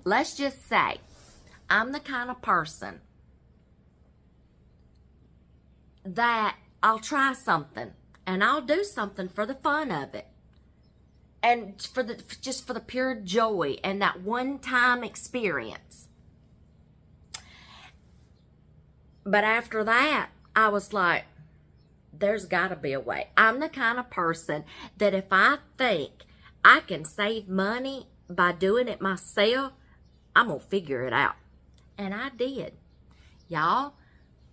Let's just say I'm the kind of person that I'll try something and I'll do something for the fun of it. And just for the pure joy and that one-time experience. But after that, I was like, there's got to be a way. I'm the kind of person that if I think I can save money by doing it myself, I'm going to figure it out. And I did. Y'all,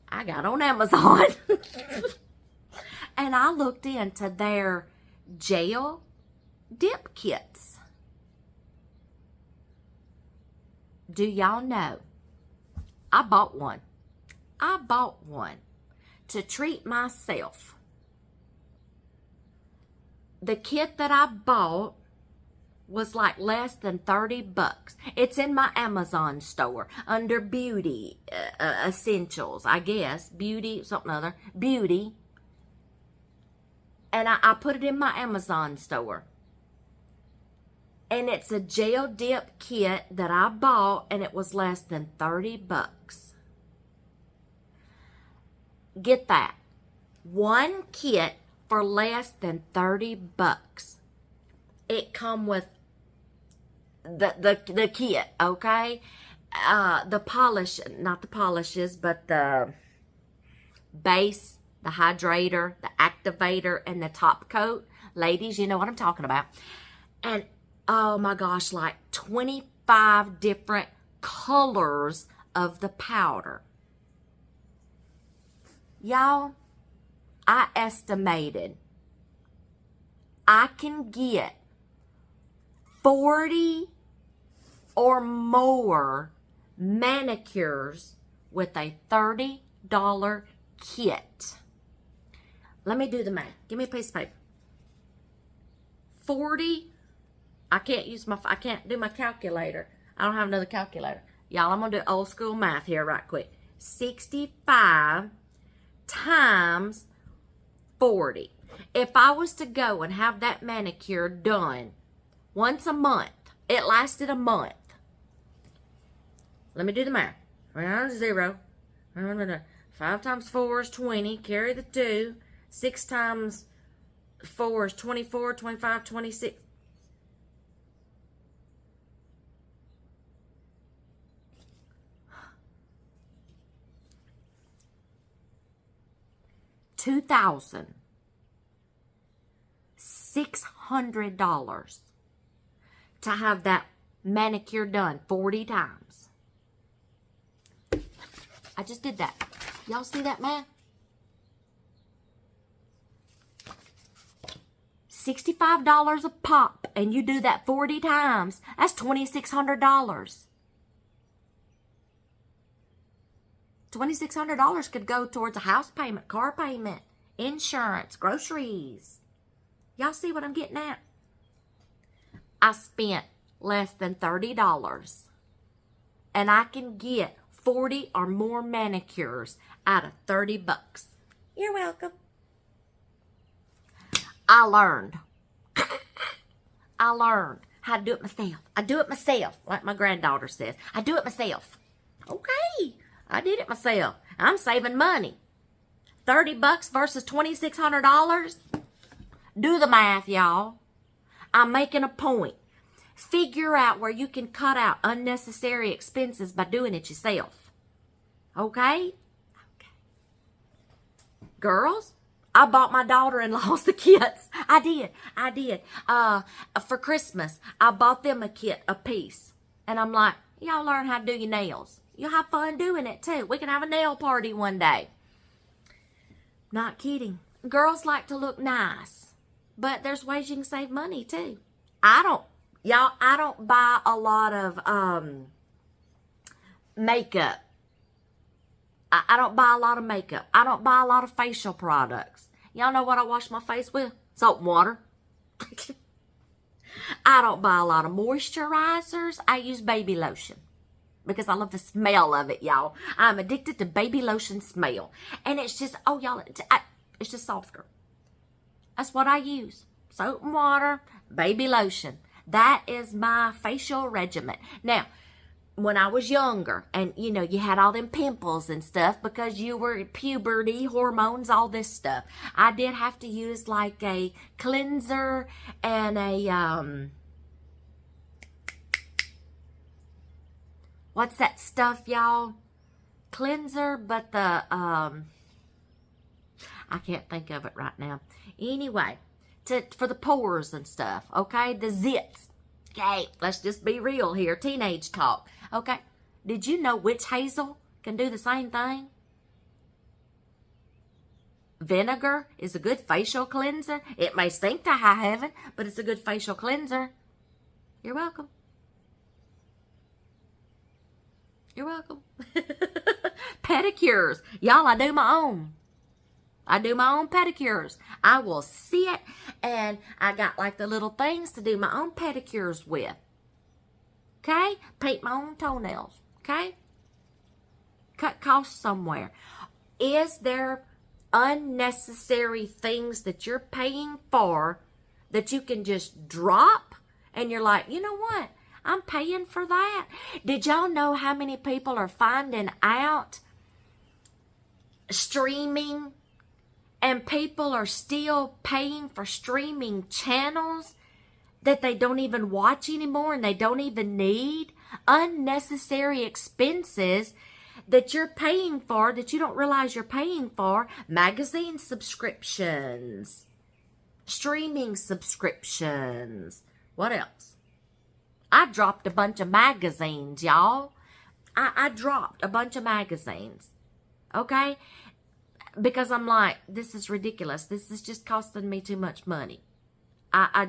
I got on Amazon. And I looked into their gel dip kits. Do y'all know? I bought one. I bought one to treat myself. The kit that I bought was like less than $30. It's in my Amazon store under beauty essentials, I guess. Beauty, something other. Beauty. And I put it in my Amazon store. And it's a gel dip kit that I bought, and it was less than $30. Get that. One kit for less than $30. It come with the kit, okay? The polish, not the polishes, but the base, the hydrator, the activator, and the top coat. Ladies, you know what I'm talking about. And oh my gosh, like 25 different colors of the powder. Y'all, I estimated I can get 40 or more manicures with a $30 kit. Let me do the math. Give me a piece of paper. 40. I can't do my calculator. I don't have another calculator. Y'all, I'm going to do old school math here right quick. 65 times 40. If I was to go and have that manicure done once a month, it lasted a month. Let me do the math. 0. 5 times 4 is 20. Carry the 2. 6 times 4 is 24, 25, 26. $2,600 to have that manicure done 40 times. I just did that. Y'all see that, man? $65 a pop, and you do that 40 times. That's $2,600. $2,600 could go towards a house payment, car payment, insurance, groceries. Y'all see what I'm getting at? I spent less than $30, and I can get 40 or more manicures out of $30. You're welcome. I learned how to do it myself. I do it myself, like my granddaughter says. I do it myself. Okay, I did it myself. I'm saving money. $30 versus $2,600. Do the math, y'all. I'm making a point. Figure out where you can cut out unnecessary expenses by doing it yourself. Okay? Okay. Girls, I bought my daughter-in-laws the kits. I did. For Christmas, I bought them a kit a piece. And I'm like, y'all learn how to do your nails. You'll have fun doing it too. We can have a nail party one day. Not kidding. Girls like to look nice. But there's ways you can save money too. I don't buy a lot of makeup. I don't buy a lot of makeup. I don't buy a lot of facial products. Y'all know what I wash my face with? Soap and water. I don't buy a lot of moisturizers. I use baby lotion because I love the smell of it, y'all. I'm addicted to baby lotion smell. And it's just, oh, y'all, it's just softer. That's what I use. Soap and water, baby lotion. That is my facial regimen. Now, when I was younger and, you know, you had all them pimples and stuff because you were puberty, hormones, all this stuff, I did have to use like a cleanser and a, what's that stuff, y'all? Cleanser, but the, I can't think of it right now. Anyway, for the pores and stuff, okay? The zits. Okay, let's just be real here. Teenage talk. Okay, did you know witch hazel can do the same thing? Vinegar is a good facial cleanser. It may stink to high heaven, but it's a good facial cleanser. You're welcome. You're welcome. Pedicures. Y'all, I do my own. I do my own pedicures. I will sit and I got like the little things to do my own pedicures with. Okay? Paint my own toenails. Okay? Cut costs somewhere. Is there unnecessary things that you're paying for that you can just drop? And you're like, you know what? I'm paying for that. Did y'all know how many people are finding out streaming? And people are still paying for streaming channels that they don't even watch anymore and they don't even need. Unnecessary expenses that you're paying for that you don't realize you're paying for. Magazine subscriptions. Streaming subscriptions. What else? I dropped a bunch of magazines, y'all. I dropped a bunch of magazines. Okay? Because I'm like, this is ridiculous. This is just costing me too much money. I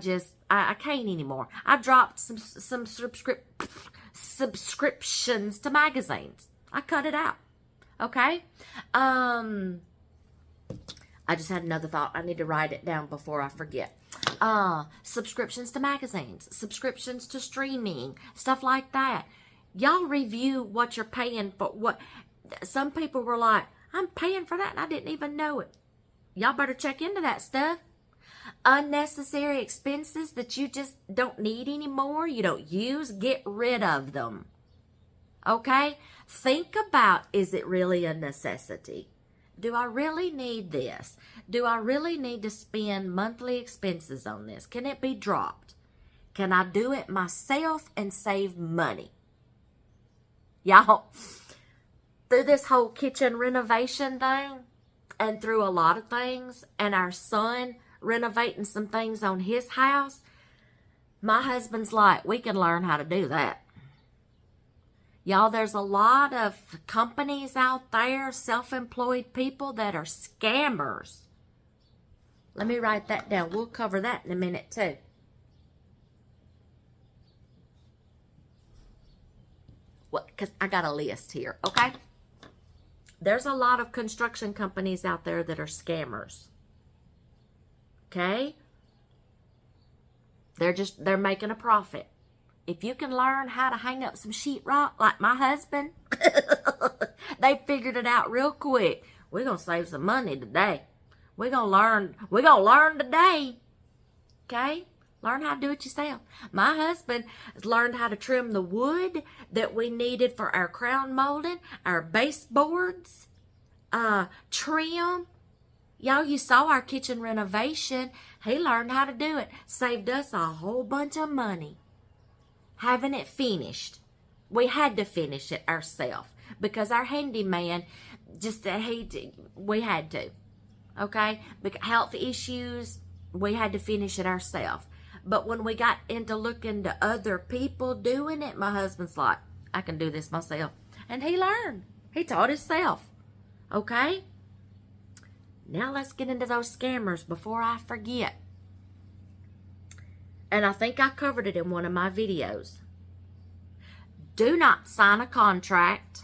can't anymore. I dropped some subscriptions to magazines. I cut it out. Okay? I just had another thought. I need to write it down before I forget. Subscriptions to magazines, subscriptions to streaming, stuff like that. Y'all review what you're paying for. What some people were like, I'm paying for that and I didn't even know it. Y'all better check into that stuff. Unnecessary expenses that you just don't need anymore, you don't use, get rid of them. Okay? Think about, is it really a necessity? Do I really need this? Do I really need to spend monthly expenses on this? Can it be dropped? Can I do it myself and save money? Y'all, through this whole kitchen renovation thing and through a lot of things and our son renovating some things on his house, my husband's like, we can learn how to do that. Y'all, there's a lot of companies out there, self-employed people that are scammers. Let me write that down. We'll cover that in a minute too. Well, because I got a list here, okay? There's a lot of construction companies out there that are scammers. Okay? They're making a profit. If you can learn how to hang up some sheetrock like my husband, they figured it out real quick. We're going to save some money today. We're going to learn today. Okay? Learn how to do it yourself. My husband has learned how to trim the wood that we needed for our crown molding, our baseboards, trim. Y'all, you saw our kitchen renovation. He learned how to do it. Saved us a whole bunch of money. Having it finished. We had to finish it ourselves because our handyman we had to. Okay? Because health issues, we had to finish it ourselves. But when we got into looking to other people doing it, my husband's like, I can do this myself. And he learned. He taught himself. Okay? Now let's get into those scammers before I forget. And I think I covered it in one of my videos. Do not sign a contract.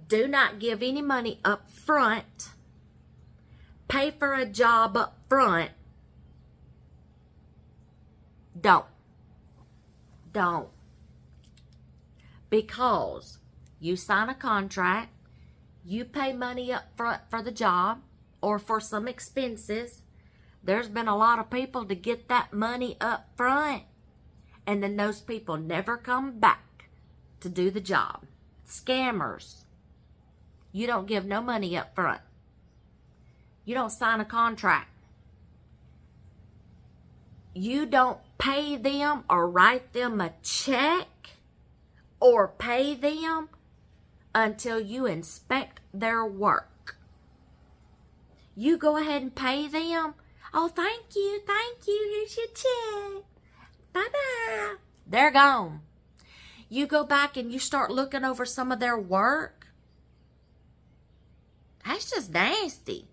Do not give any money up front. Pay for a job up front. Don't. Don't. Because you sign a contract, you pay money up front for the job or for some expenses. There's been a lot of people to get that money up front, and then those people never come back to do the job. Scammers. You don't give no money up front. You don't sign a contract. You don't pay them or write them a check or pay them until you inspect their work. You go ahead and pay them. Oh, thank you. Here's your check. Bye-bye. They're gone. You go back and you start looking over some of their work. That's just nasty.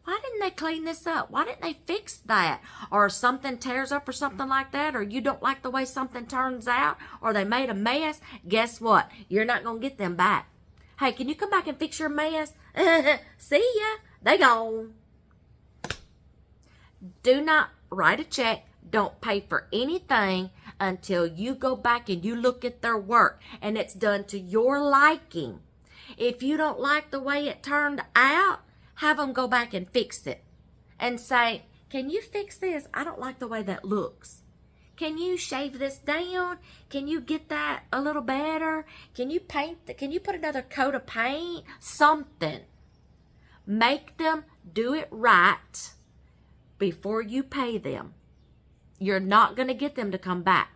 Why didn't they clean this up? Why didn't they fix that? Or something tears up or something like that, or you don't like the way something turns out, or they made a mess. Guess what? You're not going to get them back. Hey, can you come back and fix your mess? See ya. They gone. Do not write a check. Don't pay for anything until you go back and you look at their work and it's done to your liking. If you don't like the way it turned out, have them go back and fix it and say, can you fix this? I don't like the way that looks. Can you shave this down? Can you get that a little better? Can you can you put another coat of paint? Something. Make them do it right before you pay them. You're not going to get them to come back.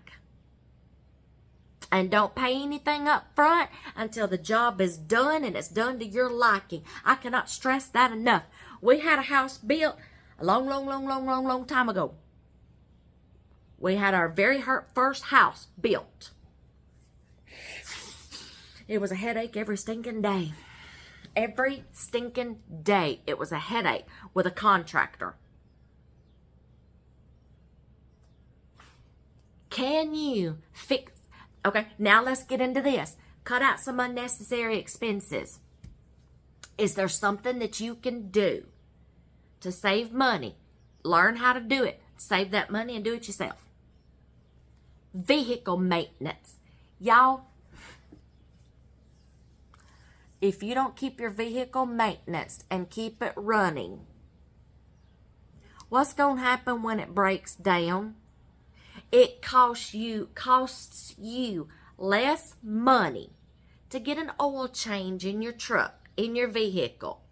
And don't pay anything up front until the job is done and it's done to your liking. I cannot stress that enough. We had a house built a long time ago. We had our very first house built. It was a headache every stinking day. Every stinking day it was a headache with a contractor. Can you fix? Okay, now let's get into this. Cut out some unnecessary expenses. Is there something that you can do to save money? Learn how to do it. Save that money and do it yourself. Vehicle maintenance. Y'all, if you don't keep your vehicle maintenance and keep it running, what's going to happen when it breaks down? It costs you less money to get an oil change in your truck, in your vehicle.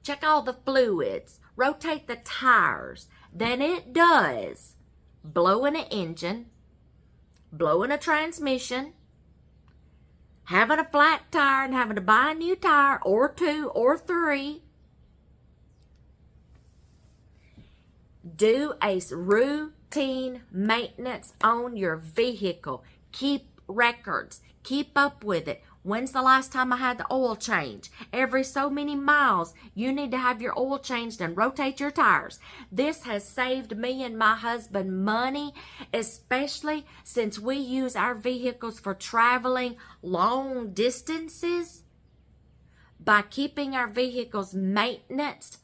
Check all the fluids, rotate the tires, than it does blowing an engine, blowing a transmission, having a flat tire and having to buy a new tire or 2 or 3. Do a routine maintenance on your vehicle. Keep records. Keep up with it. When's the last time I had the oil change? Every so many miles, you need to have your oil changed and rotate your tires. This has saved me and my husband money, especially since we use our vehicles for traveling long distances. By keeping our vehicles maintenance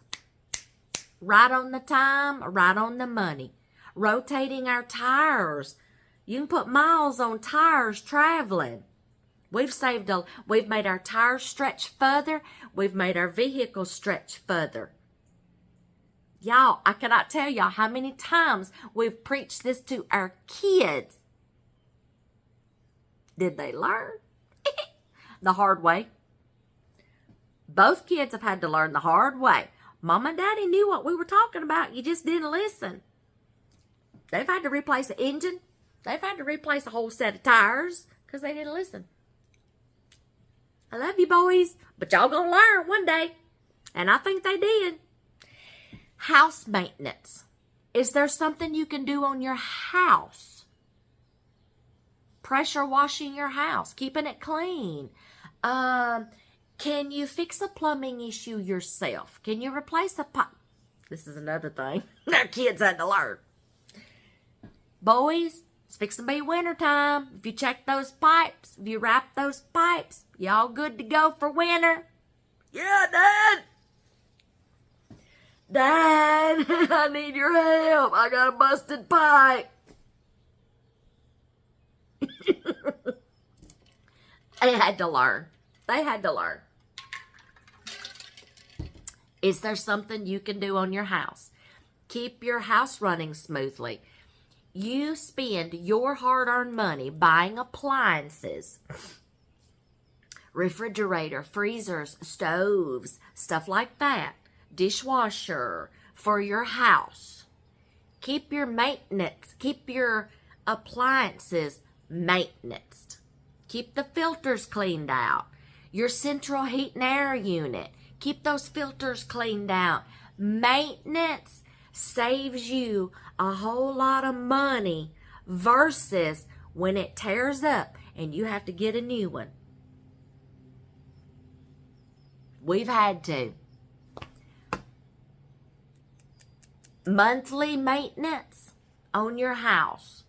right on the time, right on the money. Rotating our tires. You can put miles on tires traveling. We've made our tires stretch further. We've made our vehicles stretch further. Y'all, I cannot tell y'all how many times we've preached this to our kids. Did they learn? The hard way. Both kids have had to learn the hard way. Mom and Daddy knew what we were talking about. You just didn't listen. They've had to replace the engine. They've had to replace a whole set of tires because they didn't listen. I love you, boys, but y'all gonna learn one day. And I think they did. House maintenance. Is there something you can do on your house? Pressure washing your house, keeping it clean. Can you fix a plumbing issue yourself? Can you replace a pipe? This is another thing our kids had to learn. Boys, it's fixing to be winter time. If you check those pipes, if you wrap those pipes, y'all good to go for winter? Yeah, Dad. Dad, I need your help. I got a busted pipe. They had to learn. They had to learn. Is there something you can do on your house? Keep your house running smoothly. You spend your hard-earned money buying appliances, refrigerator, freezers, stoves, stuff like that, dishwasher for your house. Keep your maintenance, keep your appliances maintenance. Keep the filters cleaned out. Your central heat and air unit, keep those filters cleaned out. Maintenance saves you a whole lot of money versus when it tears up and you have to get a new one. We've had to. Monthly maintenance on your house,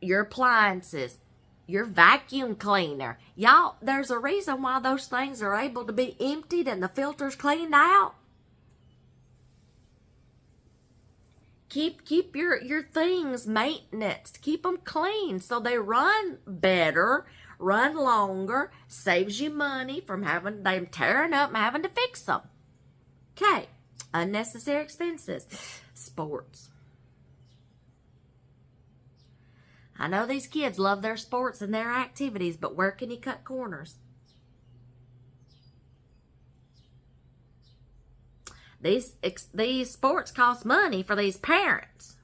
your appliances, your vacuum cleaner. Y'all, there's a reason why those things are able to be emptied and the filters cleaned out. Keep your things maintenance. Keep them clean so they run better, run longer, saves you money from having them tearing up and having to fix them. Okay, unnecessary expenses. Sports. I know these kids love their sports and their activities, but where can you cut corners? These sports cost money for these parents.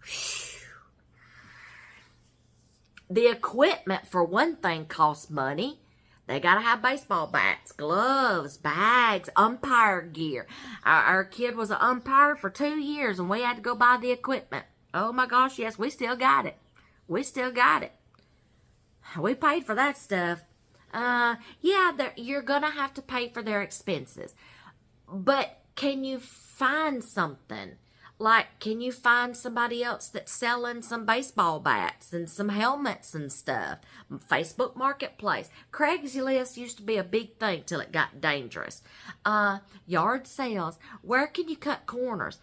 The equipment, for one thing, costs money. They got to have baseball bats, gloves, bags, umpire gear. Our kid was an umpire for 2 years, and we had to go buy the equipment. Oh, my gosh, yes, we still got it. We still got it. We paid for that stuff. Yeah, you're going to have to pay for their expenses. But can you find something? Like, can you find somebody else that's selling some baseball bats and some helmets and stuff? Facebook Marketplace. Craigslist used to be a big thing till it got dangerous. Yard sales. Where can you cut corners?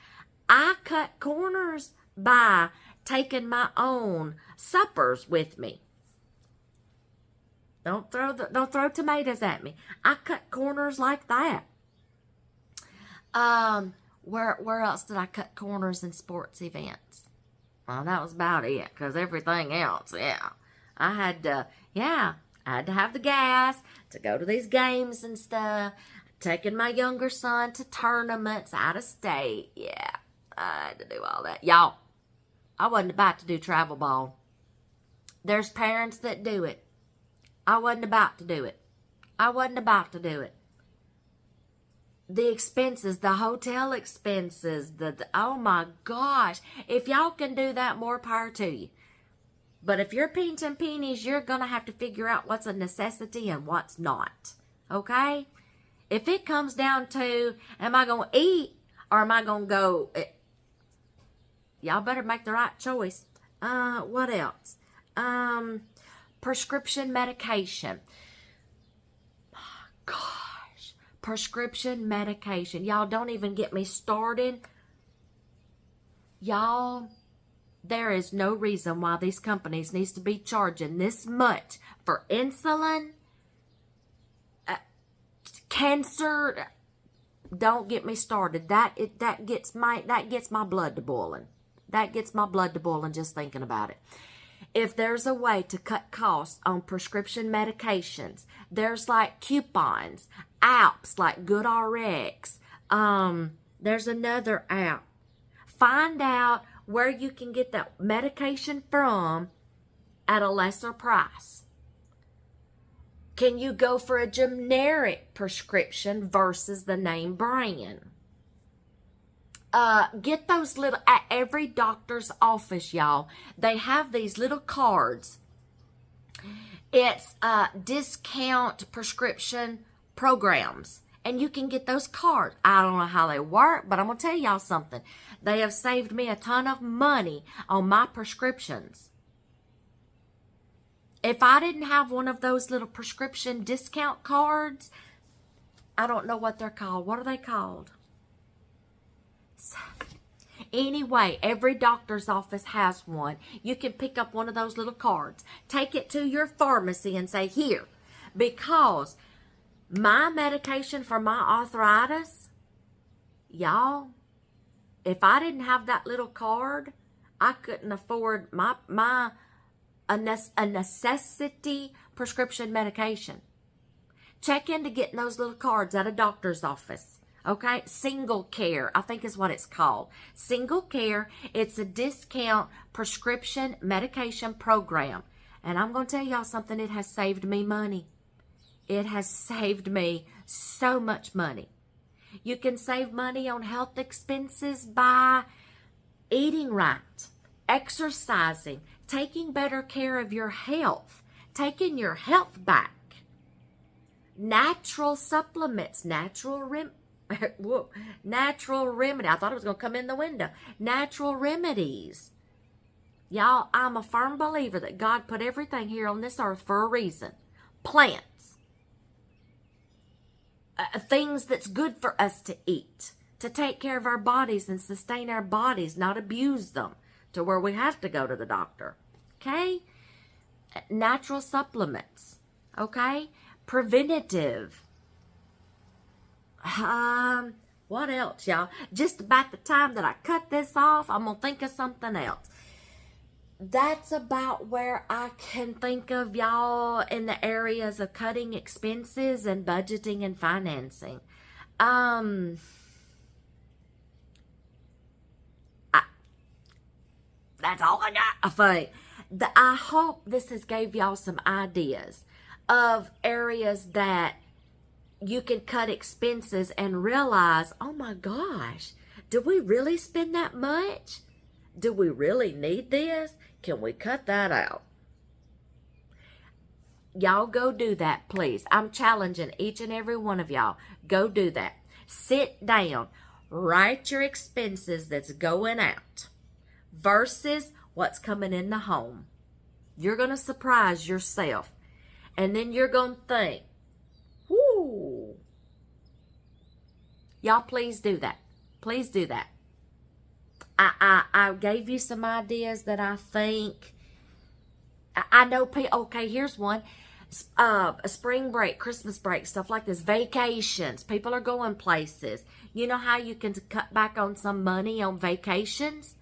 I cut corners by taking my own suppers with me. Don't throw tomatoes at me. I cut corners like that. Where else did I cut corners in sports events? Well, that was about it, because everything else, I had to have the gas to go to these games and stuff. Taking my younger son to tournaments out of state. Yeah, I had to do all that. Y'all, I wasn't about to do travel ball. There's parents that do it. I wasn't about to do it. The expenses, the hotel expenses, oh my gosh. If y'all can do that, more power to you. But if you're pinching pennies, you're going to have to figure out what's a necessity and what's not. Okay? If it comes down to, am I going to eat or am I going to go, y'all better make the right choice. What else? Prescription medication. God. Prescription medication. Y'all, don't even get me started. Y'all, there is no reason why these companies needs to be charging this much for insulin, cancer. Don't get me started. That gets my blood to boiling. That gets my blood to boiling just thinking about it. If there's a way to cut costs on prescription medications, there's like coupons, apps like GoodRx. There's another app. Find out where you can get that medication from at a lesser price. Can you go for a generic prescription versus the name brand? Get those little, at every doctor's office, y'all, they have these little cards. It's discount prescription programs, and you can get those cards. I don't know how they work, but I'm going to tell y'all something. They have saved me a ton of money on my prescriptions. If I didn't have one of those little prescription discount cards, I don't know what they're called. What are they called? Anyway, every doctor's office has one. You can pick up one of those little cards. Take it to your pharmacy and say, here, because my medication for my arthritis, y'all, if I didn't have that little card, I couldn't afford a necessity prescription medication. Check into getting those little cards at a doctor's office. Okay, Single Care, I think is what it's called. Single Care, it's a discount prescription medication program. And I'm going to tell y'all something, it has saved me money. It has saved me so much money. You can save money on health expenses by eating right, exercising, taking better care of your health, taking your health back. Natural supplements, natural remedy. I thought it was going to come in the window. Natural remedies. Y'all, I'm a firm believer that God put everything here on this earth for a reason. Plants. Things that's good for us to eat. To take care of our bodies and sustain our bodies, not abuse them to where we have to go to the doctor. Okay? Natural supplements. Okay? Preventative. What else, y'all? Just about the time that I cut this off, I'm going to think of something else. That's about where I can think of, y'all, in the areas of cutting expenses and budgeting and financing. That's all I got, I think. I hope this has gave y'all some ideas of areas that you can cut expenses and realize, oh my gosh, do we really spend that much? Do we really need this? Can we cut that out? Y'all go do that, please. I'm challenging each and every one of y'all. Go do that. Sit down. Write your expenses that's going out versus what's coming in the home. You're going to surprise yourself. And then you're going to think, whoo. Y'all, please do that. Please do that. I gave you some ideas that I think, I know, okay, here's one. Spring break, Christmas break, stuff like this, vacations. People are going places. You know how you can cut back on some money on vacations?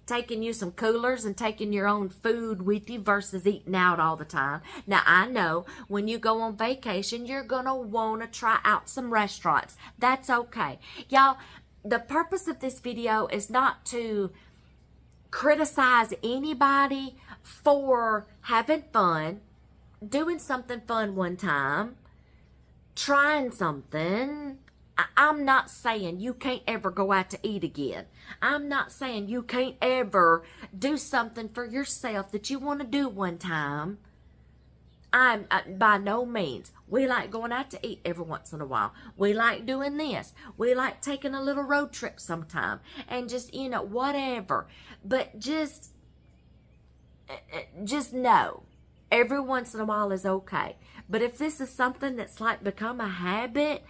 Taking you some coolers and taking your own food with you versus eating out all the time. Now, I know when you go on vacation, you're going to want to try out some restaurants. That's okay. Y'all, the purpose of this video is not to criticize anybody for having fun, doing something fun one time, trying something. I'm not saying you can't ever go out to eat again. I'm not saying you can't ever do something for yourself that you want to do one time. I'm by no means. We like going out to eat every once in a while. We like doing this. We like taking a little road trip sometime. And just, you know, whatever. But just know, every once in a while is okay. But if this is something that's like become a habit,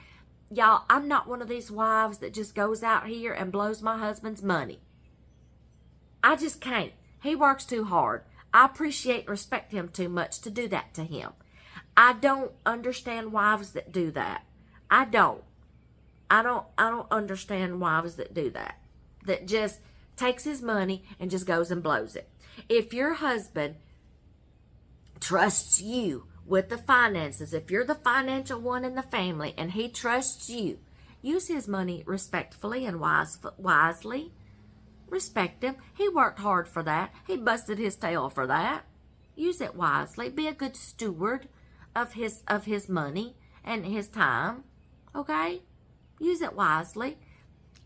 y'all, I'm not one of these wives that just goes out here and blows my husband's money. I just can't. He works too hard. I appreciate and respect him too much to do that to him. I don't understand wives that do that. I don't understand wives that do that. That just takes his money and just goes and blows it. If your husband trusts you with the finances, if you're the financial one in the family and he trusts you, use his money respectfully and wisely. Respect him. He worked hard for that. He busted his tail for that. Use it wisely. Be a good steward of his money and his time. Okay? Use it wisely.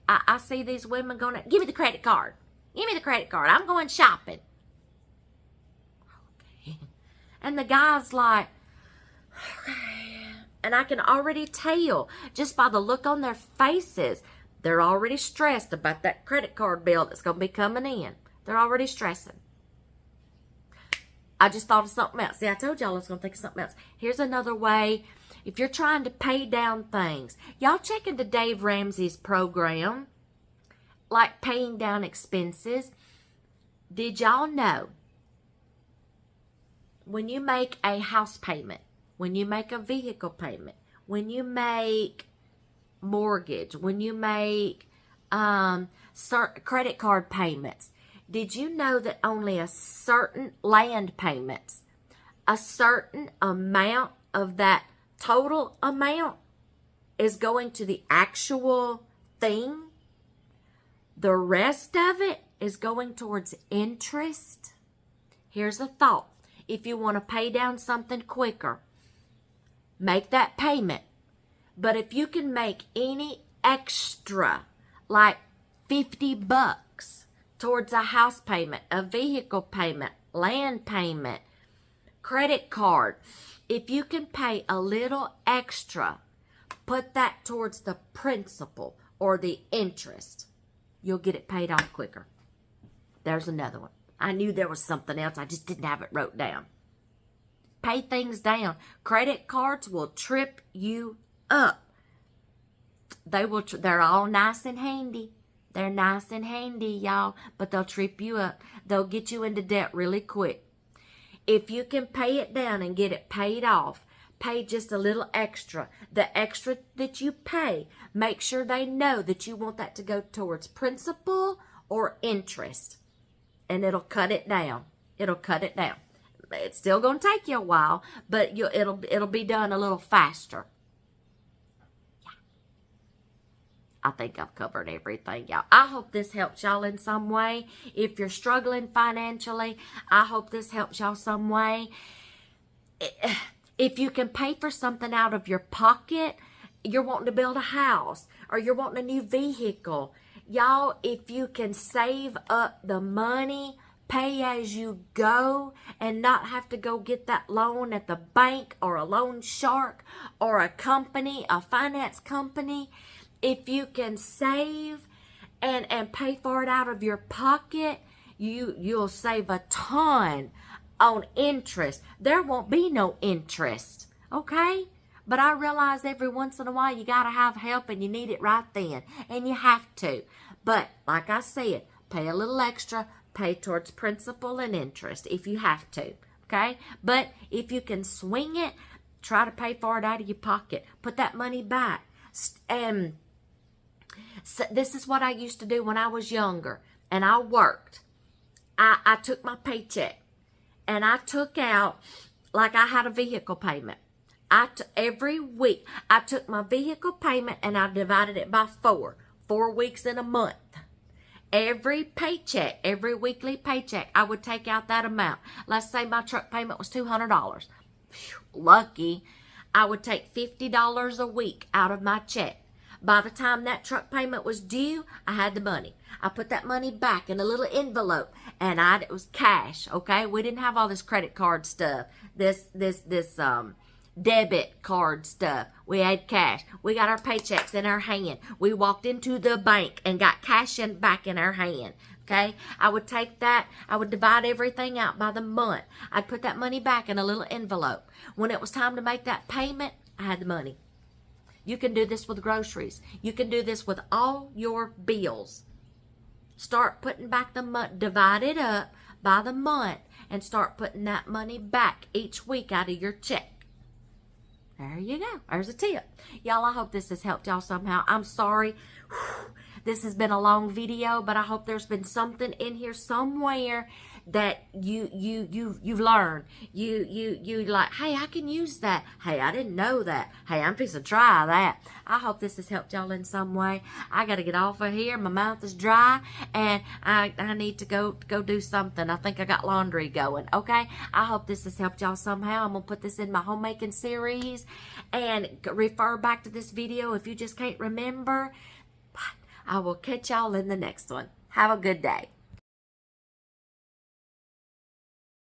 I see these women going, give me the credit card. Give me the credit card. I'm going shopping. Okay. And the guy's like, okay. And I can already tell just by the look on their faces, they're already stressed about that credit card bill that's going to be coming in. They're already stressing. I just thought of something else. See, I told y'all I was going to think of something else. Here's another way. If you're trying to pay down things, y'all check into Dave Ramsey's program. like paying down expenses. Did y'all know when you make a house payment, when you make a vehicle payment, when you make mortgage, when you make credit card payments, did you know that only a certain land payments, a certain amount of that total amount is going to the actual thing? The rest of it is going towards interest. Here's a thought. If you want to pay down something quicker, make that payment. But if you can make any extra, like $50 towards a house payment, a vehicle payment, land payment, credit card, if you can pay a little extra, put that towards the principal or the interest, you'll get it paid off quicker. There's another one. I knew there was something else. I just didn't have it wrote down. Pay things down. Credit cards will trip you up. They will. They're all nice and handy. They're nice and handy, y'all, but they'll trip you up. They'll get you into debt really quick. If you can pay it down and get it paid off, pay just a little extra. The extra that you pay, make sure they know that you want that to go towards principal or interest. And it'll cut it down. It'll cut it down. It's still going to take you a while, but it'll be done a little faster. Yeah. I think I've covered everything, y'all. I hope this helps y'all in some way. If you're struggling financially, I hope this helps y'all some way. If you can pay for something out of your pocket, you're wanting to build a house or you're wanting a new vehicle. Y'all, if you can save up the money, pay as you go, and not have to go get that loan at the bank or a loan shark or a company, a finance company. If you can save and pay for it out of your pocket, you'll save a ton on interest. There won't be no interest, okay? But I realize every once in a while you got to have help and you need it right then. And you have to. But like I said, pay a little extra. Pay towards principal and interest if you have to. Okay? But if you can swing it, try to pay for it out of your pocket. Put that money back. And so this is what I used to do when I was younger. And I worked. I took my paycheck. And I took out, like I had a vehicle payment. Every week, I took my vehicle payment and I divided it by 4 weeks in a month. Every paycheck, every weekly paycheck, I would take out that amount. Let's say my truck payment was $200. Lucky. I would take $50 a week out of my check. By the time that truck payment was due, I had the money. I put that money back in a little envelope, and it was cash, okay? We didn't have all this credit card stuff, this debit card stuff. We had cash. We got our paychecks in our hand. We walked into the bank and got cash back in our hand. Okay? I would take that. I would divide everything out by the month. I'd put that money back in a little envelope. When it was time to make that payment, I had the money. You can do this with groceries. You can do this with all your bills. Start putting back the month. Divide it up by the month and start putting that money back each week out of your check. There you go. There's a tip. Y'all, I hope this has helped y'all somehow. I'm sorry. This has been a long video, but I hope there's been something in here somewhere that you've learned. You like, hey, I can use that. Hey, I didn't know that. Hey, I'm fixing to try that. I hope this has helped y'all in some way. I got to get off of here. My mouth is dry, and I need to go do something. I think I got laundry going. Okay? I hope this has helped y'all somehow. I'm going to put this in my homemaking series and refer back to this video if you just can't remember. But I will catch y'all in the next one. Have a good day.